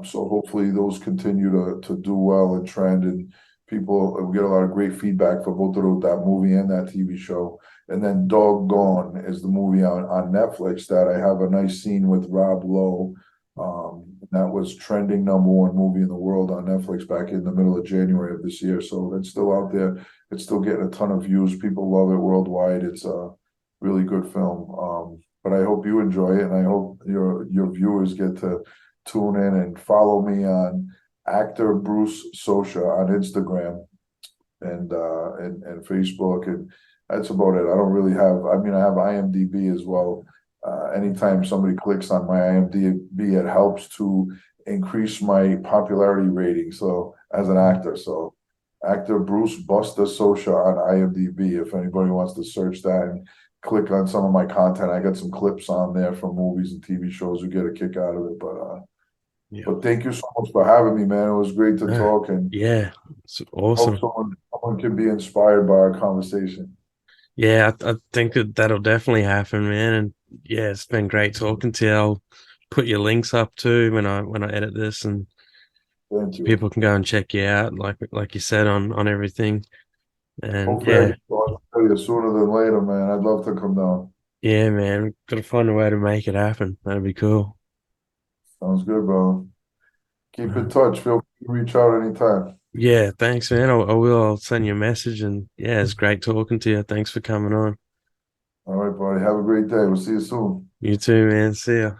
So hopefully those continue to do well and trend, and we get a lot of great feedback for both of that movie and that TV show. And then Doggone is the movie on Netflix that I have a nice scene with Rob Lowe. That was trending #1 movie in the world on Netflix back in the middle of January of this year. So it's still out there. It's still getting a ton of views. People love it worldwide. It's a really good film. But I hope you enjoy it, and I hope your viewers get to tune in and follow me on actor Bruce Soscia on Instagram and Facebook, and that's about it. I don't really have. I mean, I have IMDb as well. Anytime somebody clicks on my IMDb, it helps to increase my popularity rating. So as an actor, so actor Bruce Buster Soscia on IMDb. If anybody wants to search that and click on some of my content, I got some clips on there from movies and TV shows. You get a kick out of it. yeah. But thank you so much for having me, man. It was great to Uh, talk, and yeah, it's hope awesome. someone can be inspired by our conversation. Yeah, I think that'll definitely happen, man. And yeah, it's been great talking to you. I'll put your links up too when I edit this, and Thank you. people can go and check you out, like you said, on everything. And Hopefully I yeah, can talk to you sooner than later, man. I'd love to come down. yeah, man, gotta find a way to make it happen. That'd be cool. Sounds good, bro. Keep in Uh, touch. Feel free to reach out anytime. yeah, thanks, man. I will. I'll send you a message, and yeah, it's great talking to you. Thanks for coming on. All right, buddy. Have a great day. We'll see you soon. You too, man. See ya.